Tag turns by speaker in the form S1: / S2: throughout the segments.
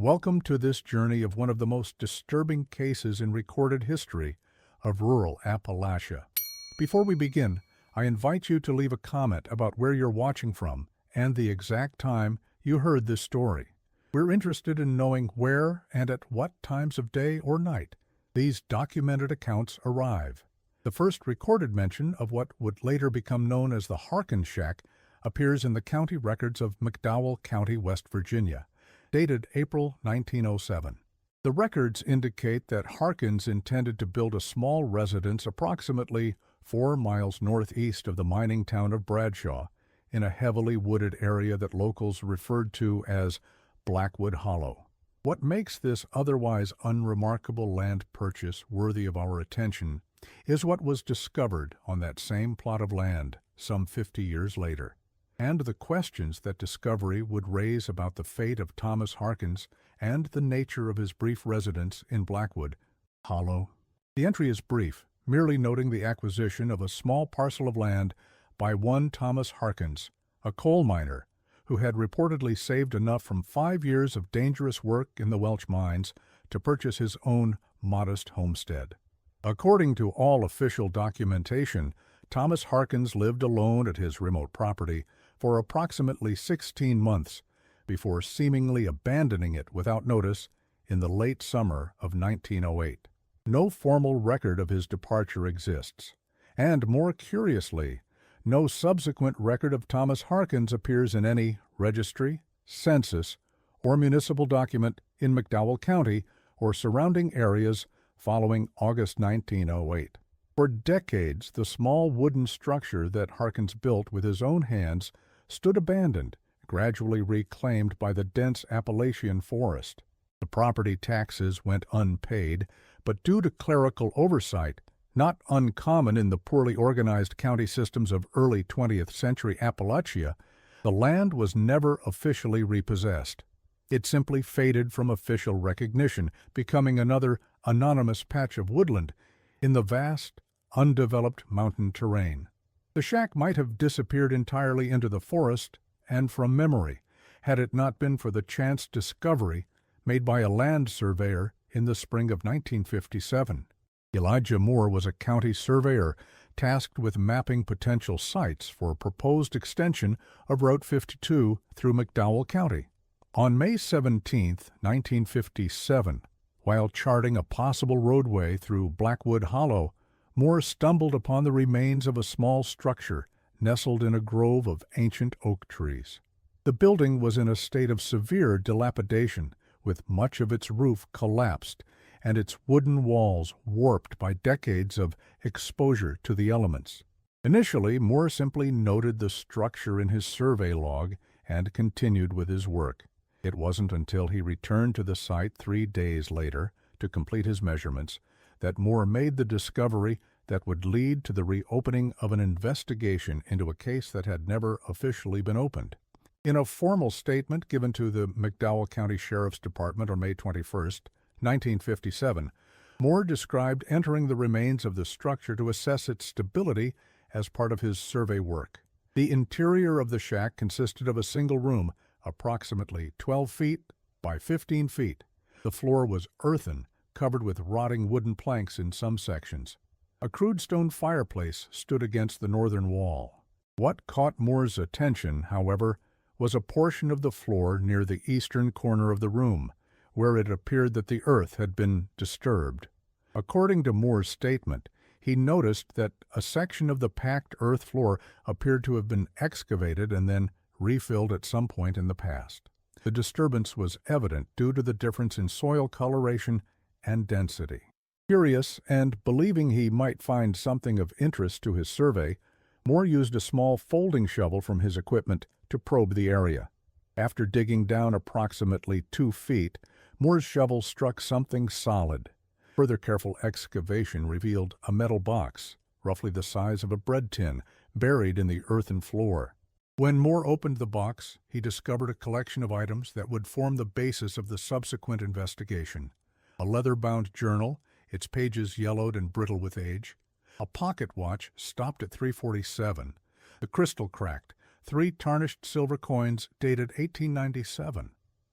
S1: Welcome to this journey of one of the most disturbing cases in recorded history of rural Appalachia. Before we begin, I invite you to leave a comment about where you're watching from and the exact time you heard this story. We're interested in knowing where and at what times of day or night these documented accounts arrive. The first recorded mention of what would later become known as the Harkins Shack appears in the county records of McDowell County, West Virginia, dated April 1907. The records indicate that Harkins intended to build a small residence approximately 4 miles northeast of the mining town of Bradshaw, in a heavily wooded area that locals referred to as Blackwood Hollow. What makes this otherwise unremarkable land purchase worthy of our attention is what was discovered on that same plot of land some 50 years later, and the questions that discovery would raise about the fate of Thomas Harkins and the nature of his brief residence in Blackwood Hollow. The entry is brief, merely noting the acquisition of a small parcel of land by one Thomas Harkins, a coal miner, who had reportedly saved enough from 5 years of dangerous work in the Welch mines to purchase his own modest homestead. According to all official documentation, Thomas Harkins lived alone at his remote property for approximately 16 months before seemingly abandoning it without notice in the late summer of 1908. No formal record of his departure exists, and more curiously, no subsequent record of Thomas Harkins appears in any registry, census, or municipal document in McDowell County or surrounding areas following August 1908. For decades, the small wooden structure that Harkins built with his own hands stood abandoned, gradually reclaimed by the dense Appalachian forest. The property taxes went unpaid, but due to clerical oversight, not uncommon in the poorly organized county systems of early 20th century Appalachia, the land was never officially repossessed. It simply faded from official recognition, becoming another anonymous patch of woodland in the vast, undeveloped mountain terrain. The shack might have disappeared entirely into the forest and from memory, had it not been for the chance discovery made by a land surveyor in the spring of 1957. Elijah Moore was a county surveyor tasked with mapping potential sites for a proposed extension of Route 52 through McDowell County. On May 17, 1957, while charting a possible roadway through Blackwood Hollow, Moore stumbled upon the remains of a small structure nestled in a grove of ancient oak trees. The building was in a state of severe dilapidation, with much of its roof collapsed and its wooden walls warped by decades of exposure to the elements. Initially, Moore simply noted the structure in his survey log and continued with his work. It wasn't until he returned to the site 3 days later to complete his measurements that Moore made the discovery that would lead to the reopening of an investigation into a case that had never officially been opened. In a formal statement given to the McDowell County Sheriff's Department on May 21, 1957, Moore described entering the remains of the structure to assess its stability as part of his survey work. The interior of the shack consisted of a single room, approximately 12 feet by 15 feet. The floor was earthen, covered with rotting wooden planks in some sections. A crude stone fireplace stood against the northern wall. What caught Moore's attention, however, was a portion of the floor near the eastern corner of the room, where it appeared that the earth had been disturbed. According to Moore's statement, he noticed that a section of the packed earth floor appeared to have been excavated and then refilled at some point in the past. The disturbance was evident due to the difference in soil coloration and density. Curious and believing he might find something of interest to his survey, Moore used a small folding shovel from his equipment to probe the area. After digging down approximately 2 feet, Moore's shovel struck something solid. Further careful excavation revealed a metal box, roughly the size of a bread tin, buried in the earthen floor. When Moore opened the box, he discovered a collection of items that would form the basis of the subsequent investigation. A leather-bound journal, its pages yellowed and brittle with age. A pocket watch stopped at 347. The crystal cracked. 3 tarnished silver coins dated 1897.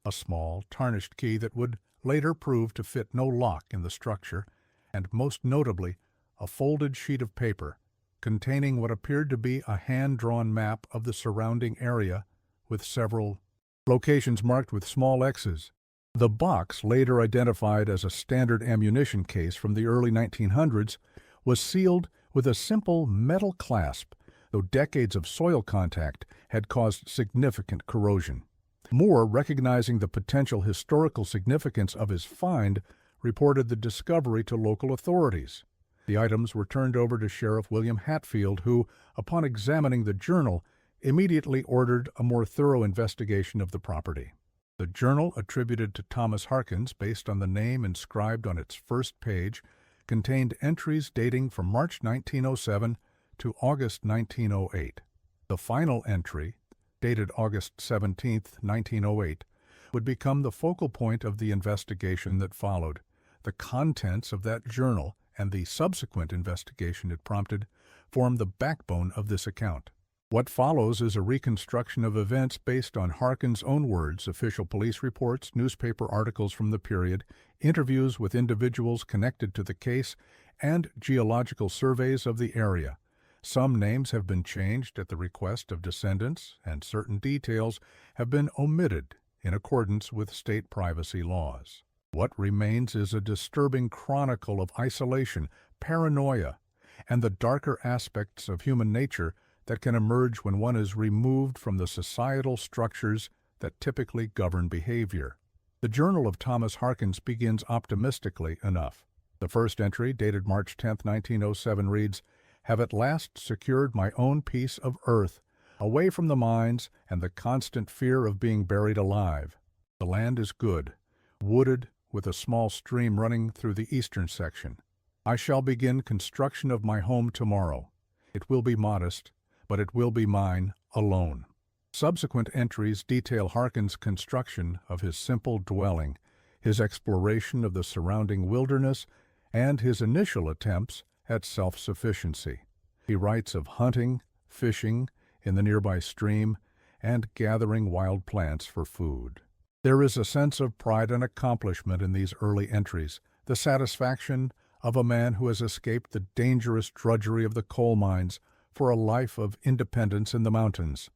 S1: a small, tarnished key that would later prove to fit no lock in the structure, and most notably, a folded sheet of paper containing what appeared to be a hand-drawn map of the surrounding area with several locations marked with small X's. The box, later identified as a standard ammunition case from the early 1900s, was sealed with a simple metal clasp, though decades of soil contact had caused significant corrosion. Moore, recognizing the potential historical significance of his find, reported the discovery to local authorities. The items were turned over to Sheriff William Hatfield, who, upon examining the journal, immediately ordered a more thorough investigation of the property. The journal, attributed to Thomas Harkins based on the name inscribed on its first page, contained entries dating from March 1907 to August 1908. The final entry, dated August 17, 1908, would become the focal point of the investigation that followed. The contents of that journal and the subsequent investigation it prompted form the backbone of this account. What follows is a reconstruction of events based on Harkins' own words, official police reports, newspaper articles from the period, interviews with individuals connected to the case, and geological surveys of the area. Some names have been changed at the request of descendants, and certain details have been omitted in accordance with state privacy laws. What remains is a disturbing chronicle of isolation, paranoia, and the darker aspects of human nature that can emerge when one is removed from the societal structures that typically govern behavior. The Journal of Thomas Harkins begins optimistically enough. The first entry, dated March 10, 1907, reads, "Have at last secured my own piece of earth, away from the mines and the constant fear of being buried alive. The land is good, wooded, with a small stream running through the eastern section. I shall begin construction of my home tomorrow. It will be modest, but it will be mine alone." Subsequent entries detail Harkins' construction of his simple dwelling, his exploration of the surrounding wilderness, and his initial attempts at self-sufficiency. He writes of hunting, fishing in the nearby stream, and gathering wild plants for food. There is a sense of pride and accomplishment in these early entries, the satisfaction of a man who has escaped the dangerous drudgery of the coal mines for a life of independence in the mountains.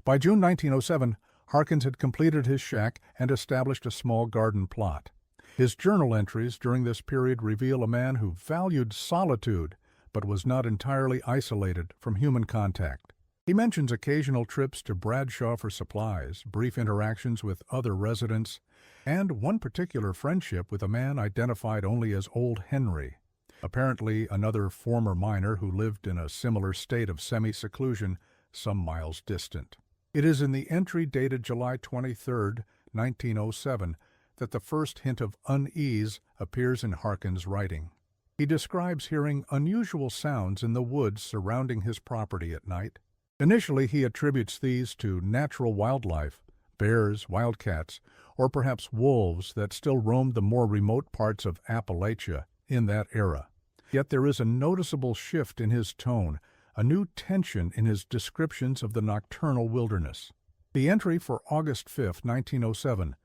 S1: By June 1907, Harkins had completed his shack and established a small garden plot. His journal entries during this period reveal a man who valued solitude but was not entirely isolated from human contact. He mentions occasional trips to Bradshaw for supplies, brief interactions with other residents, and one particular friendship with a man identified only as Old Henry, apparently another former miner who lived in a similar state of semi-seclusion some miles distant. It is in the entry dated July 23, 1907, that the first hint of unease appears in Harkins' writing. He describes hearing unusual sounds in the woods surrounding his property at night. Initially, he attributes these to natural wildlife, bears, wildcats, or perhaps wolves that still roamed the more remote parts of Appalachia in that era. Yet there is a noticeable shift in his tone, a new tension in his descriptions of the nocturnal wilderness. The entry for August 5, 1907,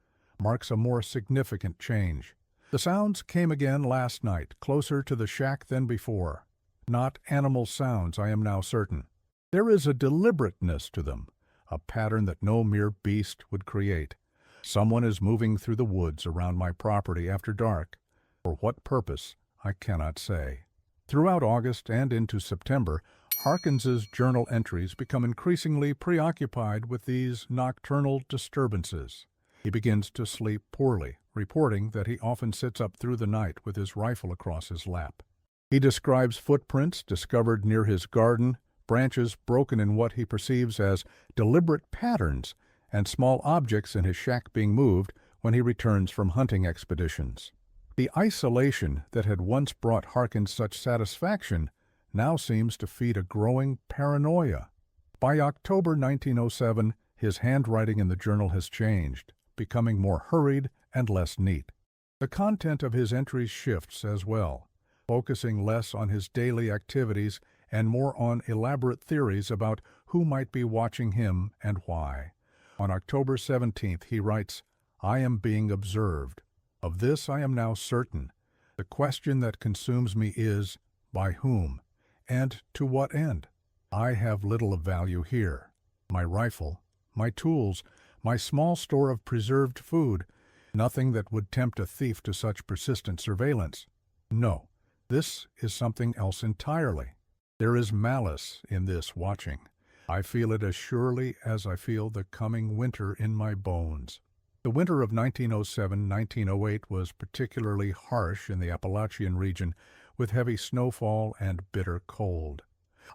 S1: marks a more significant change. The sounds came again last night, closer to the shack than before. Not animal sounds, I am now certain. There is a deliberateness to them, a pattern that no mere beast would create. Someone is moving through the woods around my property after dark. For what purpose, I cannot say. Throughout August and into September, Harkins's journal entries become increasingly preoccupied with these nocturnal disturbances. He begins to sleep poorly, reporting that he often sits up through the night with his rifle across his lap. He describes footprints discovered near his garden, branches broken in what he perceives as deliberate patterns, and small objects in his shack being moved when he returns from hunting expeditions. The isolation that had once brought Harkins such satisfaction now seems to feed a growing paranoia. By October 1907, his handwriting in the journal has changed, becoming more hurried and less neat. The content of his entries shifts as well, focusing less on his daily activities and more on elaborate theories about who might be watching him and why. On October 17th, he writes, I am being observed. Of this I am now certain. The question that consumes me is, by whom, and to what end? I have little of value here. My rifle, my tools, my small store of preserved food, nothing that would tempt a thief to such persistent surveillance. No, this is something else entirely. There is malice in this watching. I feel it as surely as I feel the coming winter in my bones. The winter of 1907-1908 was particularly harsh in the Appalachian region, with heavy snowfall and bitter cold.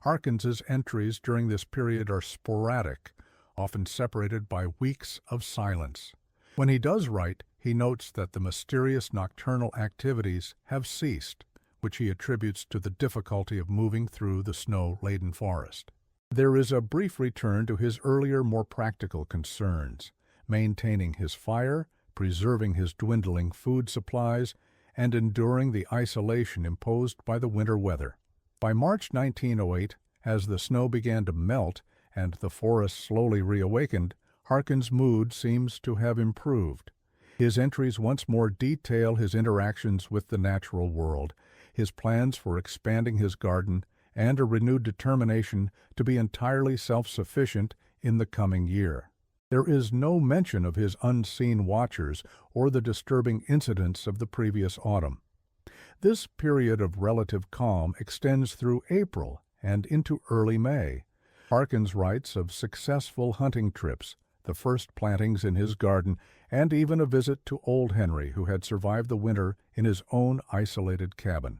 S1: Harkins's entries during this period are sporadic, often separated by weeks of silence. When he does write, he notes that the mysterious nocturnal activities have ceased, which he attributes to the difficulty of moving through the snow-laden forest. There is a brief return to his earlier, more practical concerns, maintaining his fire, preserving his dwindling food supplies, and enduring the isolation imposed by the winter weather. By March 1908, as the snow began to melt and the forest slowly reawakened, Harkin's mood seems to have improved. His entries once more detail his interactions with the natural world, his plans for expanding his garden, and a renewed determination to be entirely self-sufficient in the coming year. There is no mention of his unseen watchers or the disturbing incidents of the previous autumn. This period of relative calm extends through April and into early May. Harkins writes of successful hunting trips, the first plantings in his garden, and even a visit to old Henry, who had survived the winter in his own isolated cabin.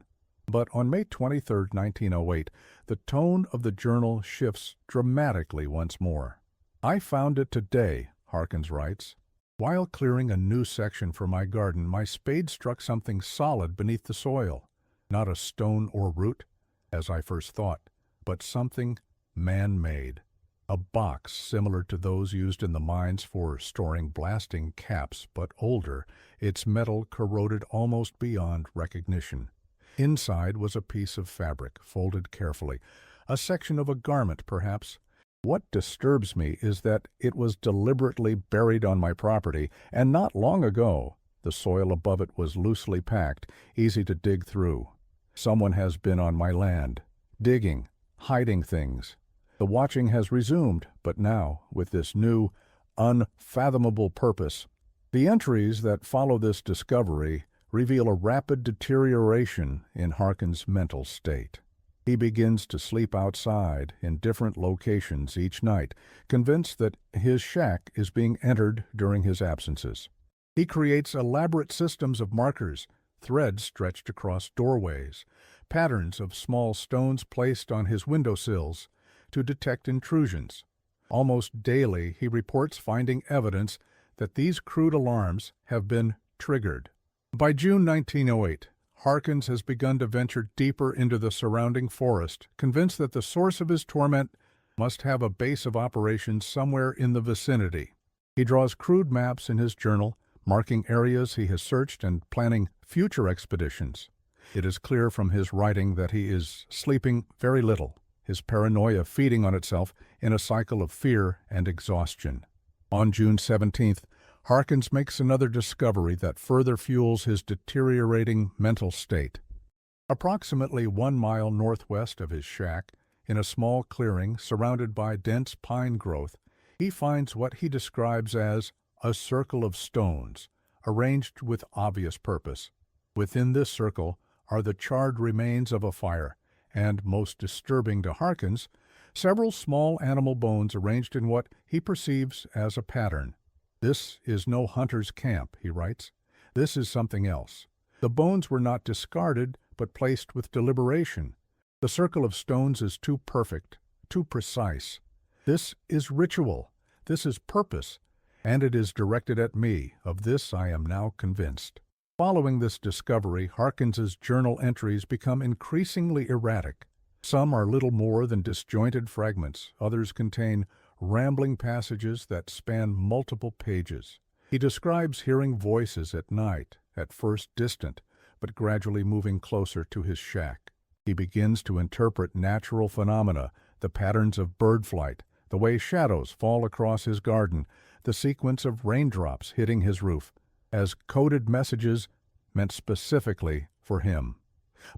S1: But on May 23, 1908, the tone of the journal shifts dramatically once more. I found it today, Harkins writes. While clearing a new section for my garden, my spade struck something solid beneath the soil. Not a stone or root, as I first thought, but something man-made. A box similar to those used in the mines for storing blasting caps, but older, its metal corroded almost beyond recognition. Inside was a piece of fabric, folded carefully, a section of a garment, perhaps. What disturbs me is that it was deliberately buried on my property, and not long ago. The soil above it was loosely packed, easy to dig through. Someone has been on my land, digging, hiding things. The watching has resumed, but now, with this new, unfathomable purpose. The entries that follow this discovery reveal a rapid deterioration in Harkin's mental state. He begins to sleep outside in different locations each night, convinced that his shack is being entered during his absences. He creates elaborate systems of markers, threads stretched across doorways, patterns of small stones placed on his windowsills to detect intrusions. Almost daily he reports finding evidence that these crude alarms have been triggered. By June 1908, Harkins has begun to venture deeper into the surrounding forest, convinced that the source of his torment must have a base of operations somewhere in the vicinity. He draws crude maps in his journal, marking areas he has searched and planning future expeditions. It is clear from his writing that he is sleeping very little, his paranoia feeding on itself in a cycle of fear and exhaustion. On June 17th, Harkins makes another discovery that further fuels his deteriorating mental state. Approximately 1 mile northwest of his shack, in a small clearing surrounded by dense pine growth, he finds what he describes as a circle of stones, arranged with obvious purpose. Within this circle are the charred remains of a fire, and, most disturbing to Harkins, several small animal bones arranged in what he perceives as a pattern. This is no hunter's camp, he writes. This is something else. The bones were not discarded, but placed with deliberation. The circle of stones is too perfect, too precise. This is ritual. This is purpose. And it is directed at me. Of this I am now convinced. Following this discovery, Harkins's journal entries become increasingly erratic. Some are little more than disjointed fragments. Others contain rambling passages that span multiple pages. He describes hearing voices at night, at first distant, but gradually moving closer to his shack. He begins to interpret natural phenomena, the patterns of bird flight, the way shadows fall across his garden, the sequence of raindrops hitting his roof, as coded messages meant specifically for him.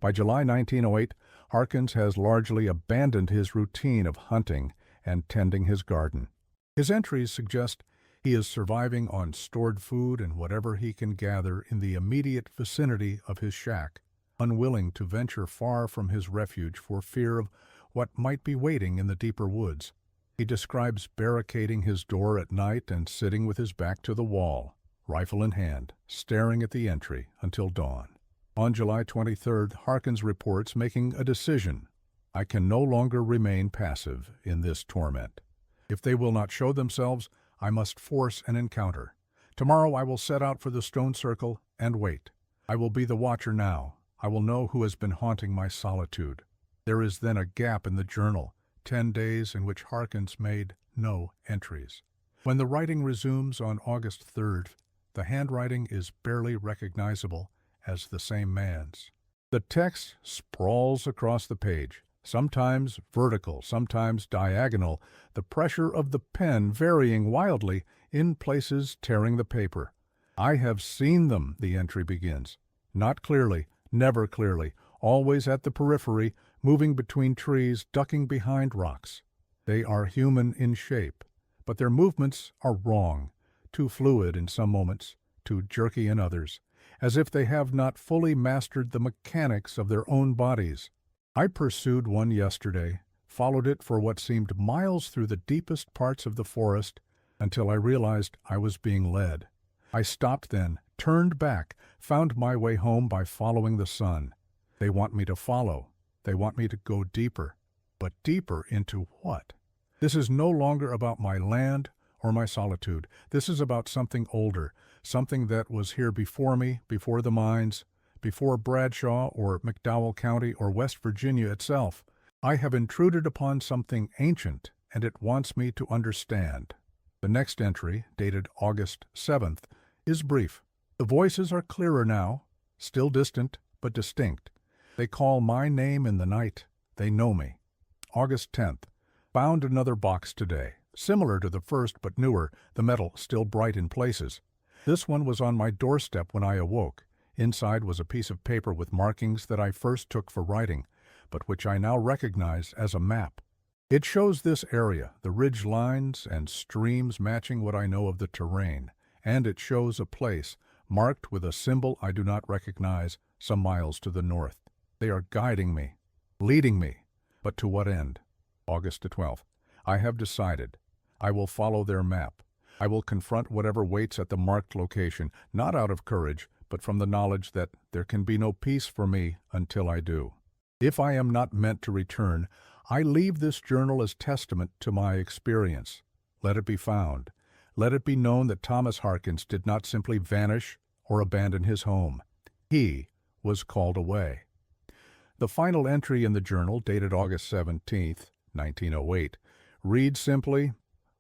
S1: By July 1908, Harkins has largely abandoned his routine of hunting and tending his garden. His entries suggest he is surviving on stored food and whatever he can gather in the immediate vicinity of his shack, unwilling to venture far from his refuge for fear of what might be waiting in the deeper woods. He describes barricading his door at night and sitting with his back to the wall, rifle in hand, staring at the entry until dawn. On July 23rd, Harkins reports making a decision. I can no longer remain passive in this torment. If they will not show themselves, I must force an encounter. Tomorrow I will set out for the stone circle and wait. I will be the watcher now. I will know who has been haunting my solitude. There is then a gap in the journal, 10 days in which Harkins made no entries. When the writing resumes on August 3rd, the handwriting is barely recognizable as the same man's. The text sprawls across the page, sometimes vertical, sometimes diagonal, the pressure of the pen varying wildly, in places tearing the paper. I have seen them, the entry begins. Not clearly, never clearly, always at the periphery, moving between trees, ducking behind rocks. They are human in shape, but their movements are wrong, too fluid in some moments, too jerky in others, as if they have not fully mastered the mechanics of their own bodies. I pursued one yesterday, followed it for what seemed miles through the deepest parts of the forest, until I realized I was being led. I stopped then, turned back, found my way home by following the sun. They want me to follow. They want me to go deeper. But deeper into what? This is no longer about my land or my solitude. This is about something older, something that was here before me, before the mines, before Bradshaw or McDowell County or West Virginia itself. I have intruded upon something ancient, and it wants me to understand. The next entry, dated August 7th, is brief. The voices are clearer now, still distant, but distinct. They call my name in the night. They know me. August 10th. Found another box today, similar to the first but newer, the metal still bright in places. This one was on my doorstep when I awoke. Inside was a piece of paper with markings that I first took for writing, but which I now recognize as a map. It shows this area, the ridge lines and streams matching what I know of the terrain, and it shows a place, marked with a symbol I do not recognize, some miles to the north. They are guiding me, leading me, but to what end? August 12th. I have decided. I will follow their map. I will confront whatever waits at the marked location, not out of courage, but from the knowledge that there can be no peace for me until I do. If I am not meant to return, I leave this journal as testament to my experience. Let it be found. Let it be known that Thomas Harkins did not simply vanish or abandon his home. He was called away. The final entry in the journal, dated August 17th, 1908, reads simply,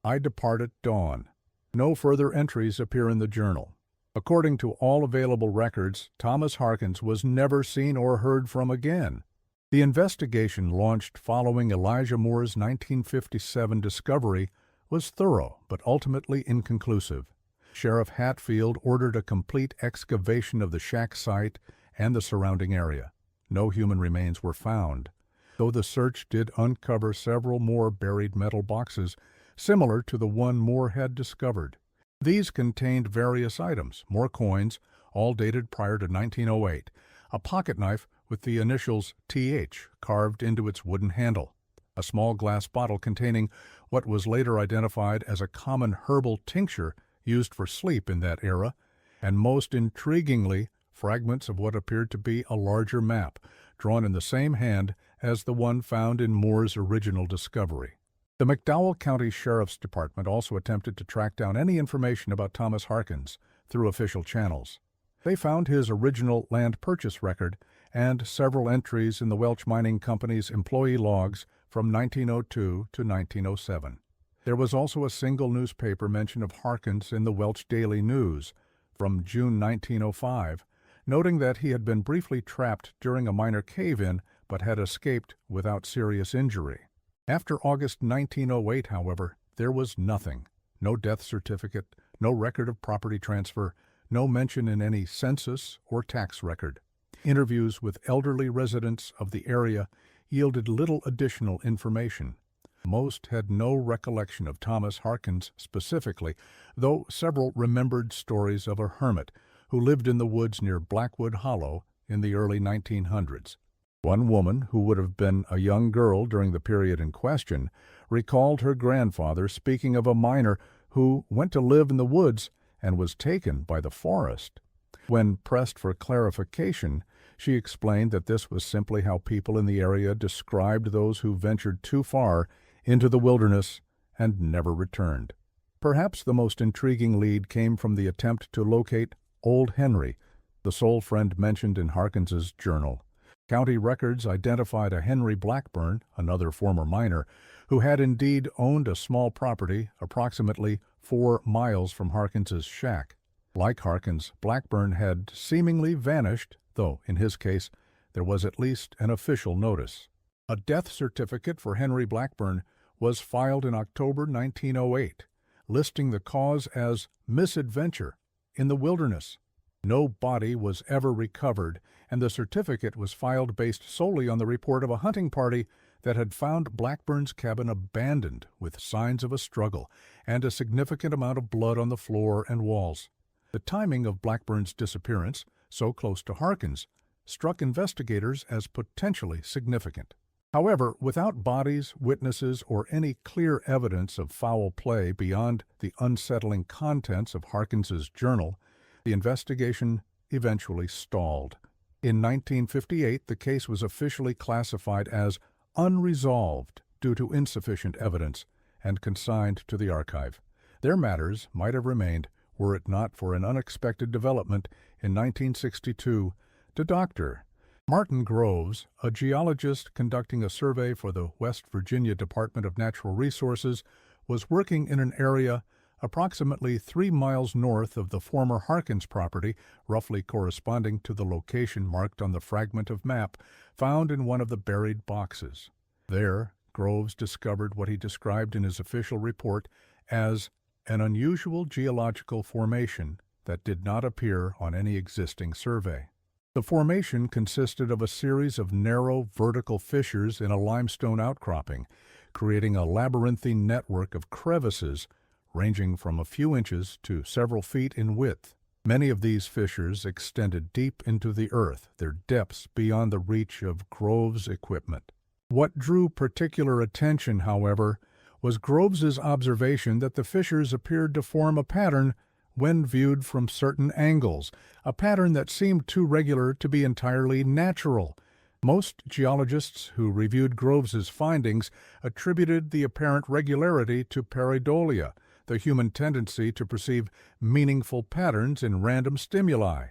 S1: I depart at dawn. No further entries appear in the journal. According to all available records, Thomas Harkins was never seen or heard from again. The investigation launched following Elijah Moore's 1957 discovery was thorough but ultimately inconclusive. Sheriff Hatfield ordered a complete excavation of the shack site and the surrounding area. No human remains were found, though the search did uncover several more buried metal boxes similar to the one Moore had discovered. These contained various items, more coins, all dated prior to 1908, a pocket knife with the initials TH carved into its wooden handle, a small glass bottle containing what was later identified as a common herbal tincture used for sleep in that era, and most intriguingly, fragments of what appeared to be a larger map, drawn in the same hand as the one found in Moore's original discovery. The McDowell County Sheriff's Department also attempted to track down any information about Thomas Harkins through official channels. They found his original land purchase record and several entries in the Welch Mining Company's employee logs from 1902 to 1907. There was also a single newspaper mention of Harkins in the Welch Daily News from June 1905, noting that he had been briefly trapped during a minor cave-in but had escaped without serious injury. After August 1908, however, there was nothing. No death certificate, no record of property transfer, no mention in any census or tax record. Interviews with elderly residents of the area yielded little additional information. Most had no recollection of Thomas Harkins specifically, though several remembered stories of a hermit who lived in the woods near Blackwood Hollow in the early 1900s. One woman, who would have been a young girl during the period in question, recalled her grandfather speaking of a miner who went to live in the woods and was taken by the forest. When pressed for clarification, she explained that this was simply how people in the area described those who ventured too far into the wilderness and never returned. Perhaps the most intriguing lead came from the attempt to locate Old Henry, the sole friend mentioned in Harkins's journal. County records identified a Henry Blackburn, another former miner, who had indeed owned a small property approximately 4 miles from Harkins's shack. Like Harkins, Blackburn had seemingly vanished, though in his case there was at least an official notice. A death certificate for Henry Blackburn was filed in October 1908, listing the cause as misadventure in the wilderness. No body was ever recovered, and the certificate was filed based solely on the report of a hunting party that had found Blackburn's cabin abandoned with signs of a struggle and a significant amount of blood on the floor and walls. The timing of Blackburn's disappearance, so close to Harkins, struck investigators as potentially significant. However, without bodies, witnesses, or any clear evidence of foul play beyond the unsettling contents of Harkins's journal, the investigation eventually stalled. In 1958, the case was officially classified as unresolved due to insufficient evidence and consigned to the archive. Their matters might have remained were it not for an unexpected development in 1962 to Dr. Martin Groves, a geologist conducting a survey for the West Virginia Department of Natural Resources, was working in an area approximately 3 miles north of the former Harkins property, roughly corresponding to the location marked on the fragment of map found in one of the buried boxes. There, Groves discovered what he described in his official report as an unusual geological formation that did not appear on any existing survey. The formation consisted of a series of narrow vertical fissures in a limestone outcropping, creating a labyrinthine network of crevices ranging from a few inches to several feet in width. Many of these fissures extended deep into the earth, their depths beyond the reach of Groves' equipment. What drew particular attention, however, was Groves's observation that the fissures appeared to form a pattern when viewed from certain angles, a pattern that seemed too regular to be entirely natural. Most geologists who reviewed Groves's findings attributed the apparent regularity to pareidolia, the human tendency to perceive meaningful patterns in random stimuli.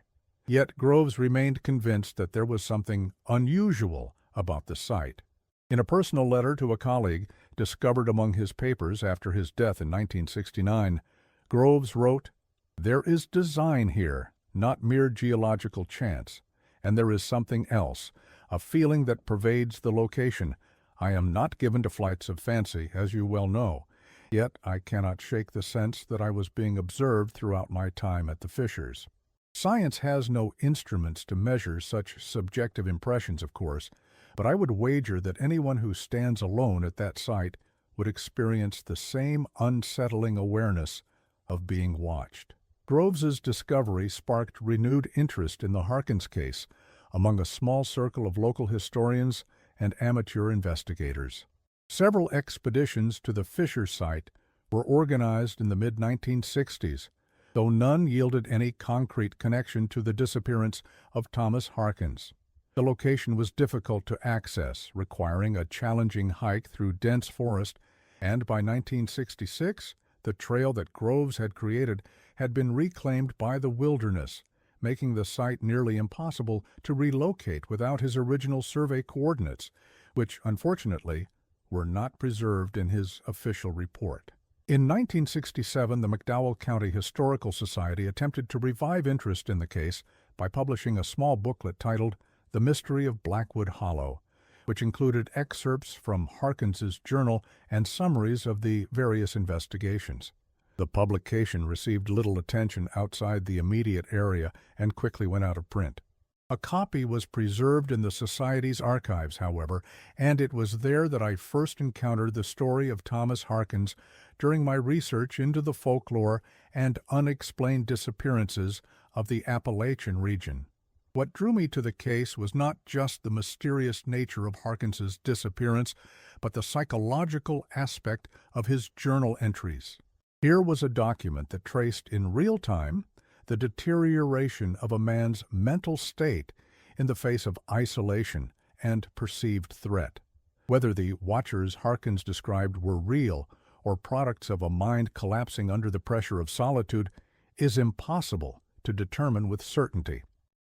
S1: Yet Groves remained convinced that there was something unusual about the site. In a personal letter to a colleague, discovered among his papers after his death in 1969, Groves wrote, "There is design here, not mere geological chance, and there is something else, a feeling that pervades the location. I am not given to flights of fancy, as you well know, yet I cannot shake the sense that I was being observed throughout my time at the fissures." Science has no instruments to measure such subjective impressions, of course, but I would wager that anyone who stands alone at that site would experience the same unsettling awareness of being watched. Groves's discovery sparked renewed interest in the Harkins case among a small circle of local historians and amateur investigators. Several expeditions to the fissure site were organized in the mid-1960s, though none yielded any concrete connection to the disappearance of Thomas Harkins. The location was difficult to access, requiring a challenging hike through dense forest, and by 1966, the trail that Groves had created had been reclaimed by the wilderness, making the site nearly impossible to relocate without his original survey coordinates, which, unfortunately, were not preserved in his official report. In 1967, the McDowell County Historical Society attempted to revive interest in the case by publishing a small booklet titled The Mystery of Blackwood Hollow, which included excerpts from Harkins's journal and summaries of the various investigations. The publication received little attention outside the immediate area and quickly went out of print. A copy was preserved in the Society's archives, however, and it was there that I first encountered the story of Thomas Harkins during my research into the folklore and unexplained disappearances of the Appalachian region. What drew me to the case was not just the mysterious nature of Harkins's disappearance, but the psychological aspect of his journal entries. Here was a document that traced in real time the deterioration of a man's mental state in the face of isolation and perceived threat. Whether the watchers Harkins described were real or products of a mind collapsing under the pressure of solitude is impossible to determine with certainty.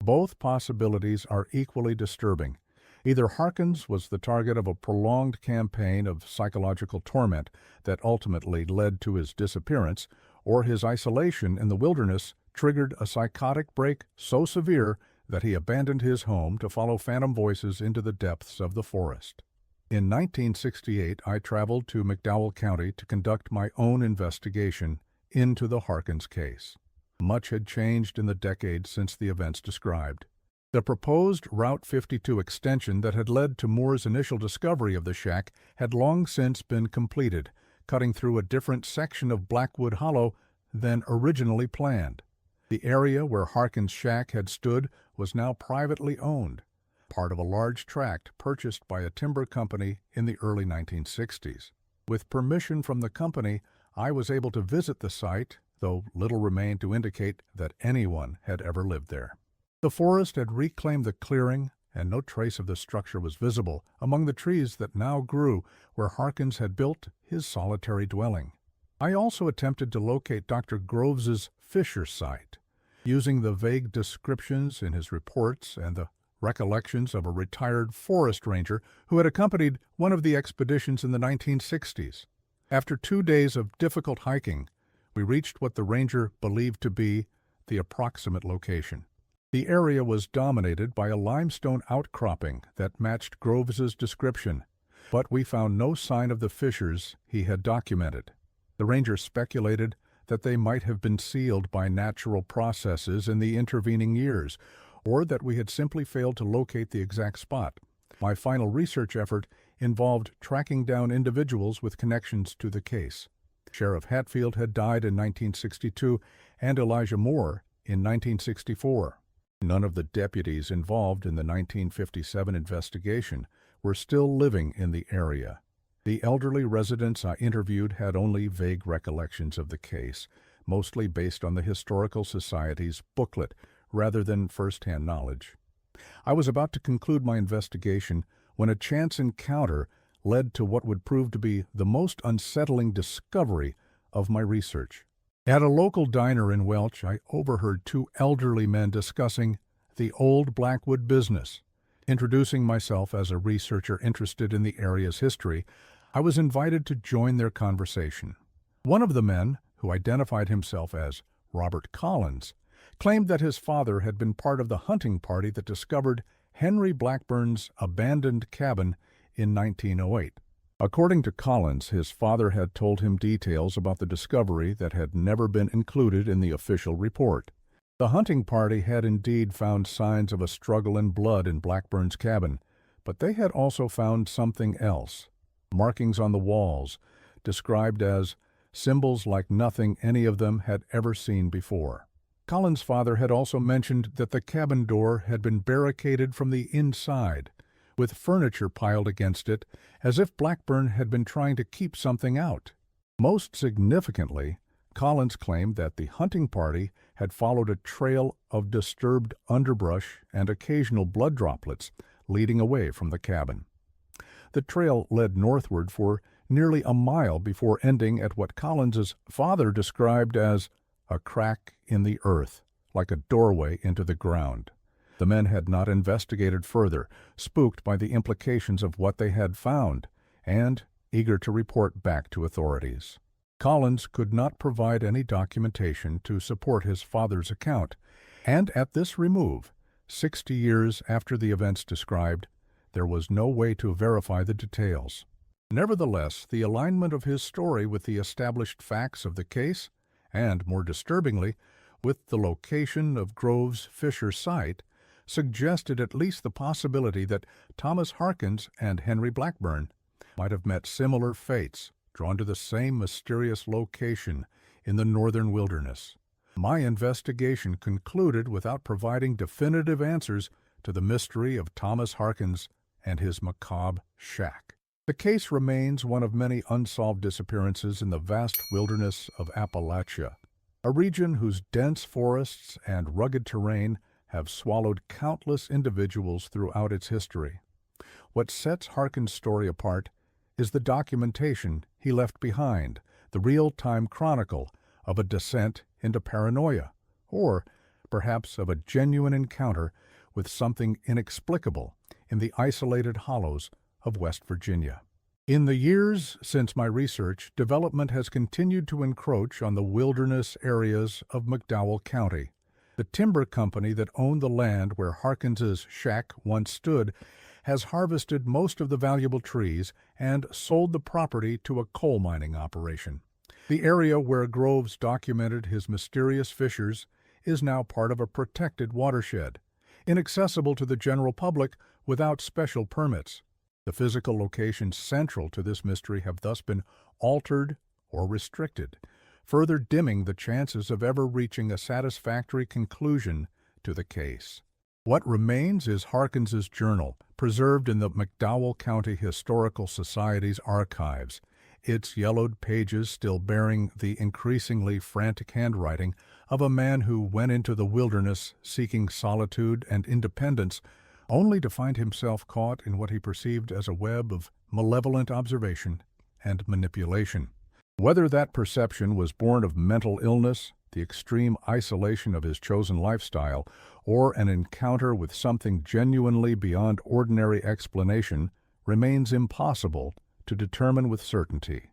S1: Both possibilities are equally disturbing. Either Harkins was the target of a prolonged campaign of psychological torment that ultimately led to his disappearance, or his isolation in the wilderness triggered a psychotic break so severe that he abandoned his home to follow phantom voices into the depths of the forest. In 1968, I traveled to McDowell County to conduct my own investigation into the Harkins case. Much had changed in the decades since the events described. The proposed Route 52 extension that had led to Moore's initial discovery of the shack had long since been completed, cutting through a different section of Blackwood Hollow than originally planned. The area where Harkins' shack had stood was now privately owned, part of a large tract purchased by a timber company in the early 1960s. With permission from the company, I was able to visit the site, though little remained to indicate that anyone had ever lived there. The forest had reclaimed the clearing, and no trace of the structure was visible among the trees that now grew where Harkins had built his solitary dwelling. I also attempted to locate Dr. Groves's Fisher site, using the vague descriptions in his reports and the recollections of a retired forest ranger who had accompanied one of the expeditions in the 1960s. After 2 days of difficult hiking, we reached what the ranger believed to be the approximate location. The area was dominated by a limestone outcropping that matched Groves's description, but we found no sign of the fissures he had documented. The ranger speculated that they might have been sealed by natural processes in the intervening years, or that we had simply failed to locate the exact spot. My final research effort involved tracking down individuals with connections to the case. Sheriff Hatfield had died in 1962 and Elijah Moore in 1964. None of the deputies involved in the 1957 investigation were still living in the area. The elderly residents I interviewed had only vague recollections of the case, mostly based on the Historical Society's booklet rather than first-hand knowledge. I was about to conclude my investigation when a chance encounter led to what would prove to be the most unsettling discovery of my research. At a local diner in Welch, I overheard 2 elderly men discussing the old Blackwood business. Introducing myself as a researcher interested in the area's history, I was invited to join their conversation. One of the men, who identified himself as Robert Collins, claimed that his father had been part of the hunting party that discovered Henry Blackburn's abandoned cabin in 1908. According to Collins, his father had told him details about the discovery that had never been included in the official report. The hunting party had indeed found signs of a struggle in blood in Blackburn's cabin, but they had also found something else. Markings on the walls, described as symbols like nothing any of them had ever seen before. Collins' father had also mentioned that the cabin door had been barricaded from the inside, with furniture piled against it, as if Blackburn had been trying to keep something out. Most significantly, Collins claimed that the hunting party had followed a trail of disturbed underbrush and occasional blood droplets leading away from the cabin. The trail led northward for nearly a mile before ending at what Collins's father described as a crack in the earth, like a doorway into the ground. The men had not investigated further, spooked by the implications of what they had found, and eager to report back to authorities. Collins could not provide any documentation to support his father's account, and at this remove, 60 years after the events described, there was no way to verify the details. Nevertheless, the alignment of his story with the established facts of the case, and, more disturbingly, with the location of Grove's Fisher site, suggested at least the possibility that Thomas Harkins and Henry Blackburn might have met similar fates, drawn to the same mysterious location in the northern wilderness. My investigation concluded without providing definitive answers to the mystery of Thomas Harkins and his macabre shack. The case remains one of many unsolved disappearances in the vast wilderness of Appalachia, a region whose dense forests and rugged terrain have swallowed countless individuals throughout its history. What sets Harkins' story apart is the documentation he left behind, the real-time chronicle of a descent into paranoia, or perhaps of a genuine encounter with something inexplicable in the isolated hollows of West Virginia. In the years since my research, development has continued to encroach on the wilderness areas of McDowell County. The timber company that owned the land where Harkins's shack once stood has harvested most of the valuable trees and sold the property to a coal mining operation. The area where Groves documented his mysterious fissures is now part of a protected watershed, inaccessible to the general public without special permits. The physical locations central to this mystery have thus been altered or restricted, further dimming the chances of ever reaching a satisfactory conclusion to the case. What remains is Harkins's journal, preserved in the McDowell County Historical Society's archives, its yellowed pages still bearing the increasingly frantic handwriting of a man who went into the wilderness seeking solitude and independence, only to find himself caught in what he perceived as a web of malevolent observation and manipulation. Whether that perception was born of mental illness, the extreme isolation of his chosen lifestyle, or an encounter with something genuinely beyond ordinary explanation, remains impossible to determine with certainty.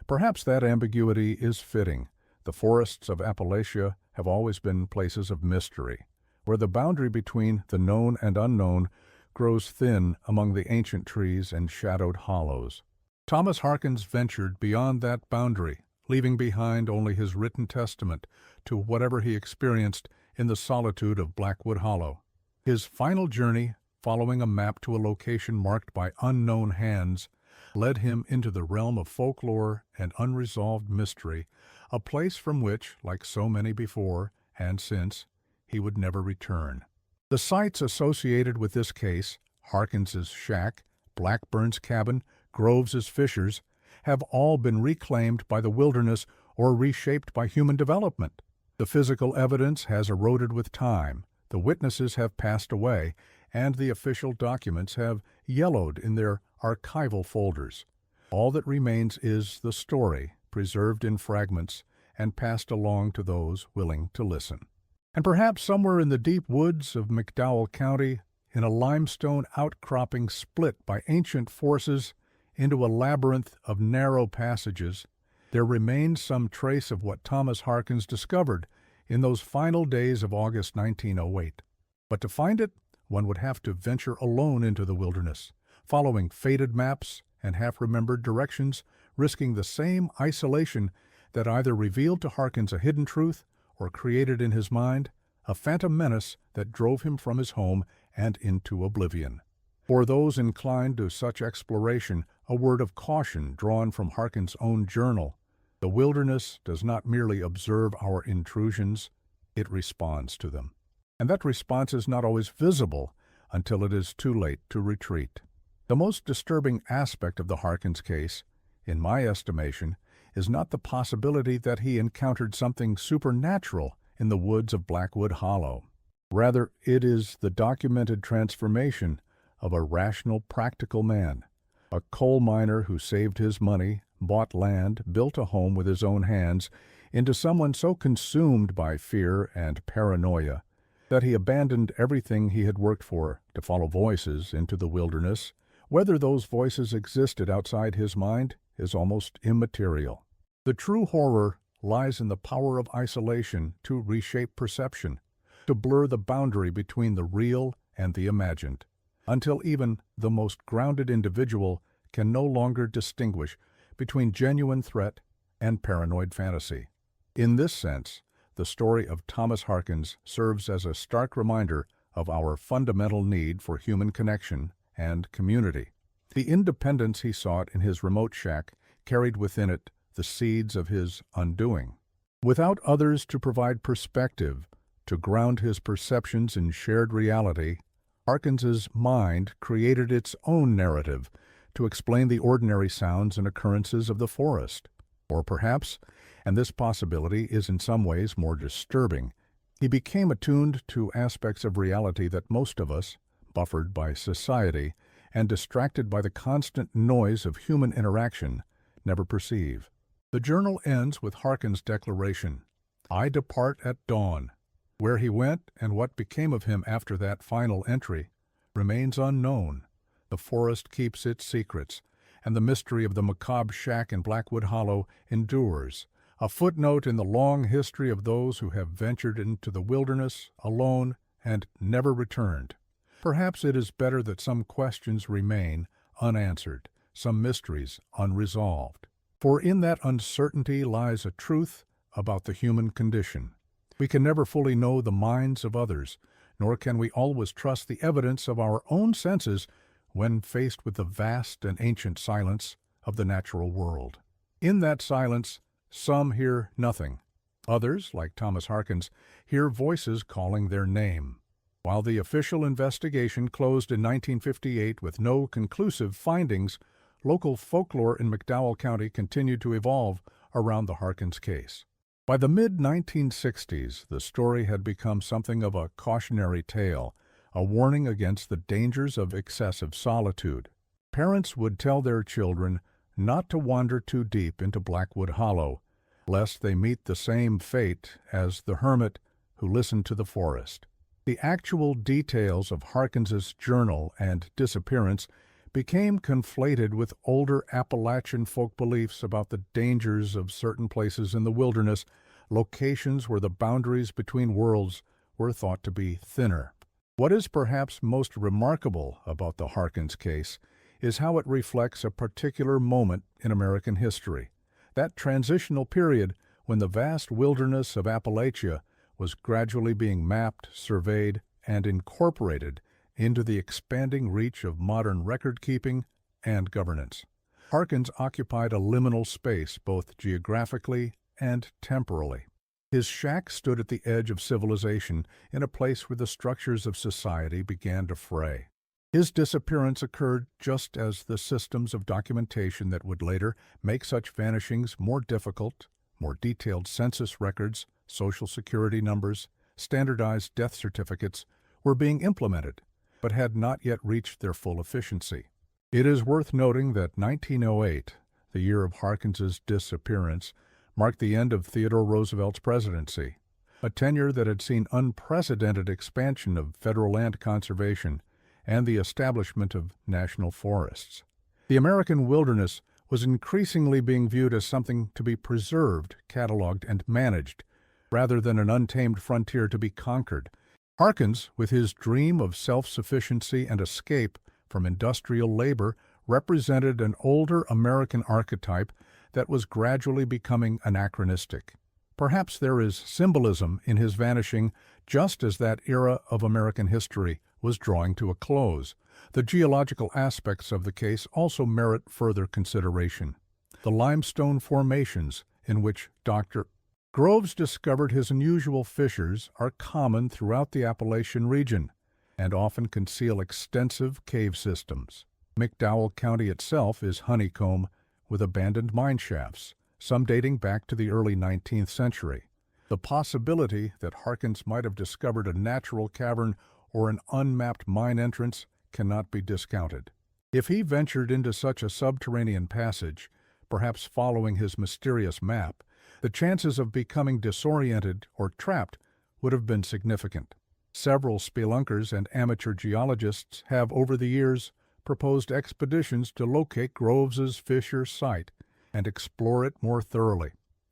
S1: Perhaps that ambiguity is fitting. The forests of Appalachia have always been places of mystery, where the boundary between the known and unknown grows thin among the ancient trees and shadowed hollows. Thomas Harkins ventured beyond that boundary, leaving behind only his written testament to whatever he experienced in the solitude of Blackwood Hollow. His final journey, following a map to a location marked by unknown hands, led him into the realm of folklore and unresolved mystery, a place from which, like so many before and since, he would never return. The sites associated with this case, Harkins's shack, Blackburn's cabin, Groves's fissures, have all been reclaimed by the wilderness or reshaped by human development. The physical evidence has eroded with time, the witnesses have passed away, and the official documents have yellowed in their archival folders. All that remains is the story, preserved in fragments and passed along to those willing to listen. And perhaps somewhere in the deep woods of McDowell County, in a limestone outcropping split by ancient forces into a labyrinth of narrow passages, there remains some trace of what Thomas Harkins discovered in those final days of August 1908. But to find it, one would have to venture alone into the wilderness, following faded maps and half-remembered directions, risking the same isolation that either revealed to Harkins a hidden truth or created in his mind a phantom menace that drove him from his home and into oblivion. For those inclined to such exploration, a word of caution drawn from Harkins' own journal: the wilderness does not merely observe our intrusions, it responds to them. And that response is not always visible until it is too late to retreat. The most disturbing aspect of the Harkins case, in my estimation, is not the possibility that he encountered something supernatural in the woods of Blackwood Hollow. Rather, it is the documented transformation of a rational, practical man, a coal miner who saved his money, bought land, built a home with his own hands, into someone so consumed by fear and paranoia that he abandoned everything he had worked for to follow voices into the wilderness. Whether those voices existed outside his mind is almost immaterial. The true horror lies in the power of isolation to reshape perception, to blur the boundary between the real and the imagined, until even the most grounded individual can no longer distinguish between genuine threat and paranoid fantasy. In this sense, the story of Thomas Harkins serves as a stark reminder of our fundamental need for human connection and community. The independence he sought in his remote shack carried within it the seeds of his undoing. Without others to provide perspective, to ground his perceptions in shared reality, Harkins's mind created its own narrative to explain the ordinary sounds and occurrences of the forest. Or perhaps, and this possibility is in some ways more disturbing, he became attuned to aspects of reality that most of us, buffered by society and distracted by the constant noise of human interaction, never perceive. The journal ends with Harkins' declaration, "I depart at dawn." Where he went and what became of him after that final entry remains unknown. The forest keeps its secrets, and the mystery of the macabre shack in Blackwood Hollow endures, a footnote in the long history of those who have ventured into the wilderness alone and never returned. Perhaps it is better that some questions remain unanswered, some mysteries unresolved. For in that uncertainty lies a truth about the human condition. We can never fully know the minds of others, nor can we always trust the evidence of our own senses when faced with the vast and ancient silence of the natural world. In that silence, some hear nothing. Others, like Thomas Harkins, hear voices calling their name. While the official investigation closed in 1958 with no conclusive findings, local folklore in McDowell County continued to evolve around the Harkins case. By the mid-1960s, the story had become something of a cautionary tale, a warning against the dangers of excessive solitude. Parents would tell their children not to wander too deep into Blackwood Hollow, lest they meet the same fate as the hermit who listened to the forest. The actual details of Harkins's journal and disappearance became conflated with older Appalachian folk beliefs about the dangers of certain places in the wilderness, locations where the boundaries between worlds were thought to be thinner. What is perhaps most remarkable about the Harkins case is how it reflects a particular moment in American history, that transitional period when the vast wilderness of Appalachia was gradually being mapped, surveyed, and incorporated into the expanding reach of modern record-keeping and governance. Harkins occupied a liminal space both geographically and temporally. His shack stood at the edge of civilization in a place where the structures of society began to fray. His disappearance occurred just as the systems of documentation that would later make such vanishings more difficult, more detailed census records, Social Security numbers, standardized death certificates were being implemented, but had not yet reached their full efficiency. It is worth noting that 1908, the year of Harkins's disappearance, marked the end of Theodore Roosevelt's presidency, a tenure that had seen unprecedented expansion of federal land conservation and the establishment of national forests. The American wilderness was increasingly being viewed as something to be preserved, cataloged, and managed, rather than an untamed frontier to be conquered. Harkins, with his dream of self-sufficiency and escape from industrial labor, represented an older American archetype that was gradually becoming anachronistic. Perhaps there is symbolism in his vanishing just as that era of American history was drawing to a close. The geological aspects of the case also merit further consideration. The limestone formations in which Dr. Groves discovered his unusual fissures are common throughout the Appalachian region and often conceal extensive cave systems. McDowell County itself is honeycomb with abandoned mine shafts, some dating back to the early 19th century. The possibility that Harkins might have discovered a natural cavern or an unmapped mine entrance cannot be discounted. If he ventured into such a subterranean passage, perhaps following his mysterious map, the chances of becoming disoriented or trapped would have been significant. Several spelunkers and amateur geologists have over the years proposed expeditions to locate Groves's fissure site and explore it more thoroughly.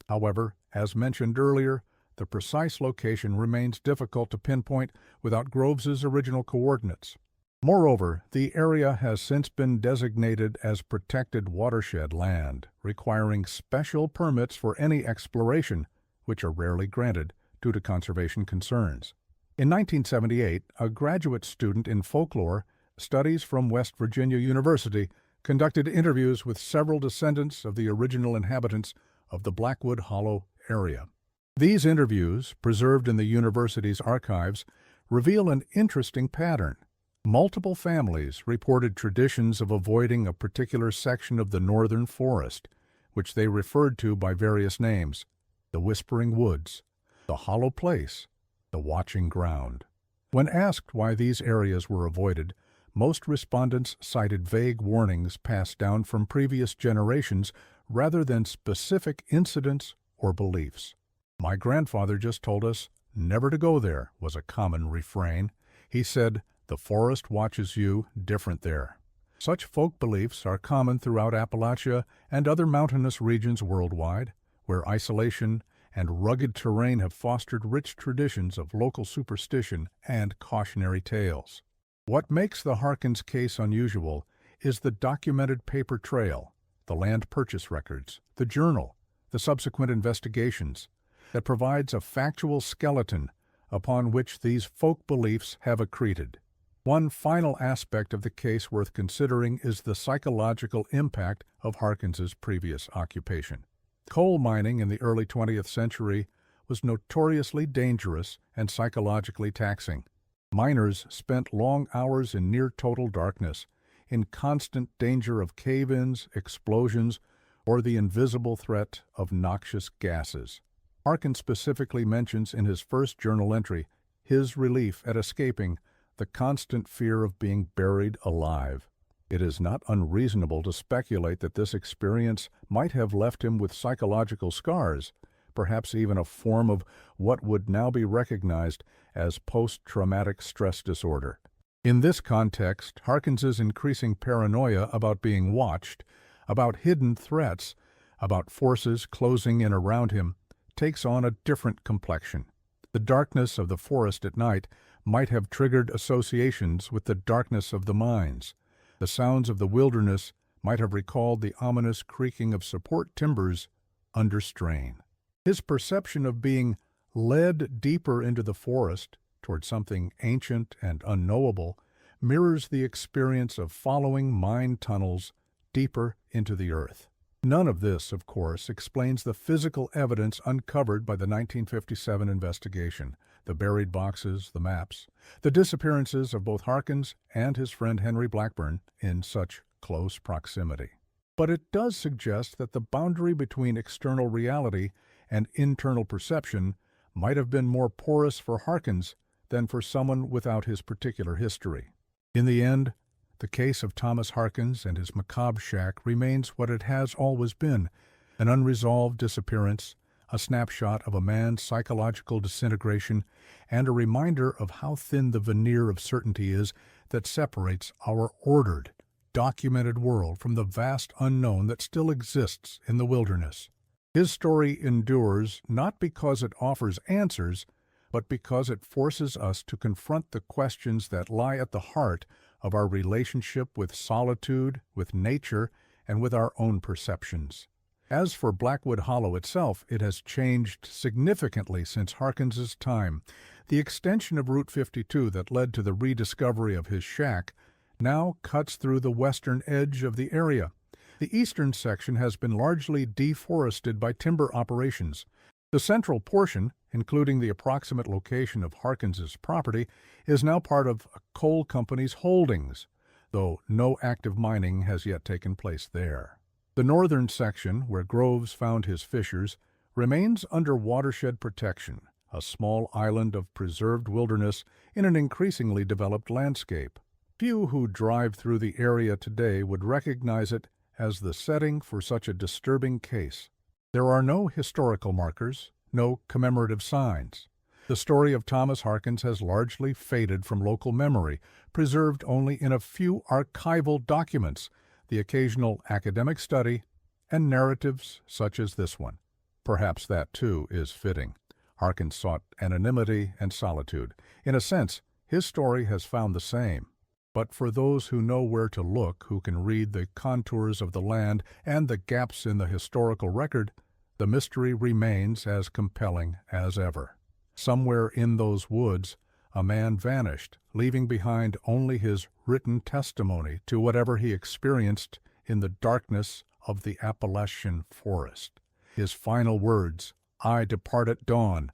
S1: However, as mentioned earlier, the precise location remains difficult to pinpoint without Groves's original coordinates. Moreover, the area has since been designated as protected watershed land, requiring special permits for any exploration, which are rarely granted due to conservation concerns. In 1978, a graduate student in folklore studies from West Virginia University conducted interviews with several descendants of the original inhabitants of the Blackwood Hollow area. These interviews, preserved in the university's archives, reveal an interesting pattern. Multiple families reported traditions of avoiding a particular section of the northern forest, which they referred to by various names: the Whispering Woods, the Hollow Place, the Watching Ground. When asked why these areas were avoided, most respondents cited vague warnings passed down from previous generations rather than specific incidents or beliefs. "My grandfather just told us never to go there," was a common refrain. He said, "The forest watches you different there." Such folk beliefs are common throughout Appalachia and other mountainous regions worldwide, where isolation and rugged terrain have fostered rich traditions of local superstition and cautionary tales. What makes the Harkins case unusual is the documented paper trail, the land purchase records, the journal, the subsequent investigations, that provides a factual skeleton upon which these folk beliefs have accreted. One final aspect of the case worth considering is the psychological impact of Harkins's previous occupation. Coal mining in the early 20th century was notoriously dangerous and psychologically taxing. Miners spent long hours in near-total darkness, in constant danger of cave-ins, explosions, or the invisible threat of noxious gases. Harkins specifically mentions in his first journal entry his relief at escaping the constant fear of being buried alive. It is not unreasonable to speculate that this experience might have left him with psychological scars, perhaps even a form of what would now be recognized as post-traumatic stress disorder. In this context, Harkins's increasing paranoia about being watched, about hidden threats, about forces closing in around him, takes on a different complexion. The darkness of the forest at night might have triggered associations with the darkness of the mines. The sounds of the wilderness might have recalled the ominous creaking of support timbers under strain. His perception of being led deeper into the forest, toward something ancient and unknowable, mirrors the experience of following mine tunnels deeper into the earth. None of this, of course, explains the physical evidence uncovered by the 1957 investigation: the buried boxes, the maps, the disappearances of both Harkins and his friend Henry Blackburn in such close proximity. But it does suggest that the boundary between external reality and internal perception might have been more porous for Harkins than for someone without his particular history. In the end, the case of Thomas Harkins and his macabre shack remains what it has always been: an unresolved disappearance, a snapshot of a man's psychological disintegration, and a reminder of how thin the veneer of certainty is that separates our ordered, documented world from the vast unknown that still exists in the wilderness. His story endures not because it offers answers, but because it forces us to confront the questions that lie at the heart of our relationship with solitude, with nature, and with our own perceptions. As for Blackwood Hollow itself, it has changed significantly since Harkins's time. The extension of Route 52 that led to the rediscovery of his shack now cuts through the western edge of the area. The eastern section has been largely deforested by timber operations. The central portion, including the approximate location of Harkins's property, is now part of a coal company's holdings, though no active mining has yet taken place there. The northern section, where Groves found his fissures, remains under watershed protection, a small island of preserved wilderness in an increasingly developed landscape. Few who drive through the area today would recognize it as the setting for such a disturbing case. There are no historical markers, no commemorative signs. The story of Thomas Harkins has largely faded from local memory, preserved only in a few archival documents, the occasional academic study, and narratives such as this one. Perhaps that, too, is fitting. Harkins sought anonymity and solitude. In a sense, his story has found the same. But for those who know where to look, who can read the contours of the land and the gaps in the historical record, the mystery remains as compelling as ever. Somewhere in those woods, a man vanished, leaving behind only his written testimony to whatever he experienced in the darkness of the Appalachian forest. His final words, "I depart at dawn,"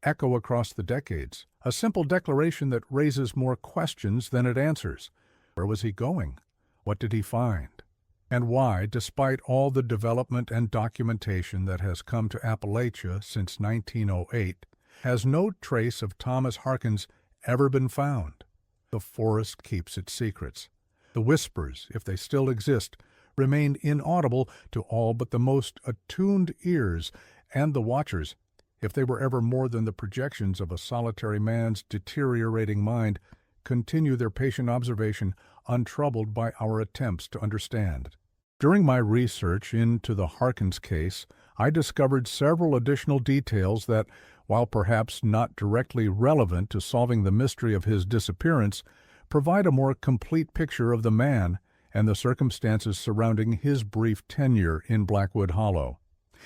S1: echo across the decades, a simple declaration that raises more questions than it answers. Where was he going? What did he find? And why, despite all the development and documentation that has come to Appalachia since 1908, has no trace of Thomas Harkins ever been found? The forest keeps its secrets. The whispers, if they still exist, remain inaudible to all but the most attuned ears, and the watchers, if they were ever more than the projections of a solitary man's deteriorating mind, continue their patient observation, untroubled by our attempts to understand. During my research into the Harkins case, I discovered several additional details that, while perhaps not directly relevant to solving the mystery of his disappearance, provide a more complete picture of the man and the circumstances surrounding his brief tenure in Blackwood Hollow.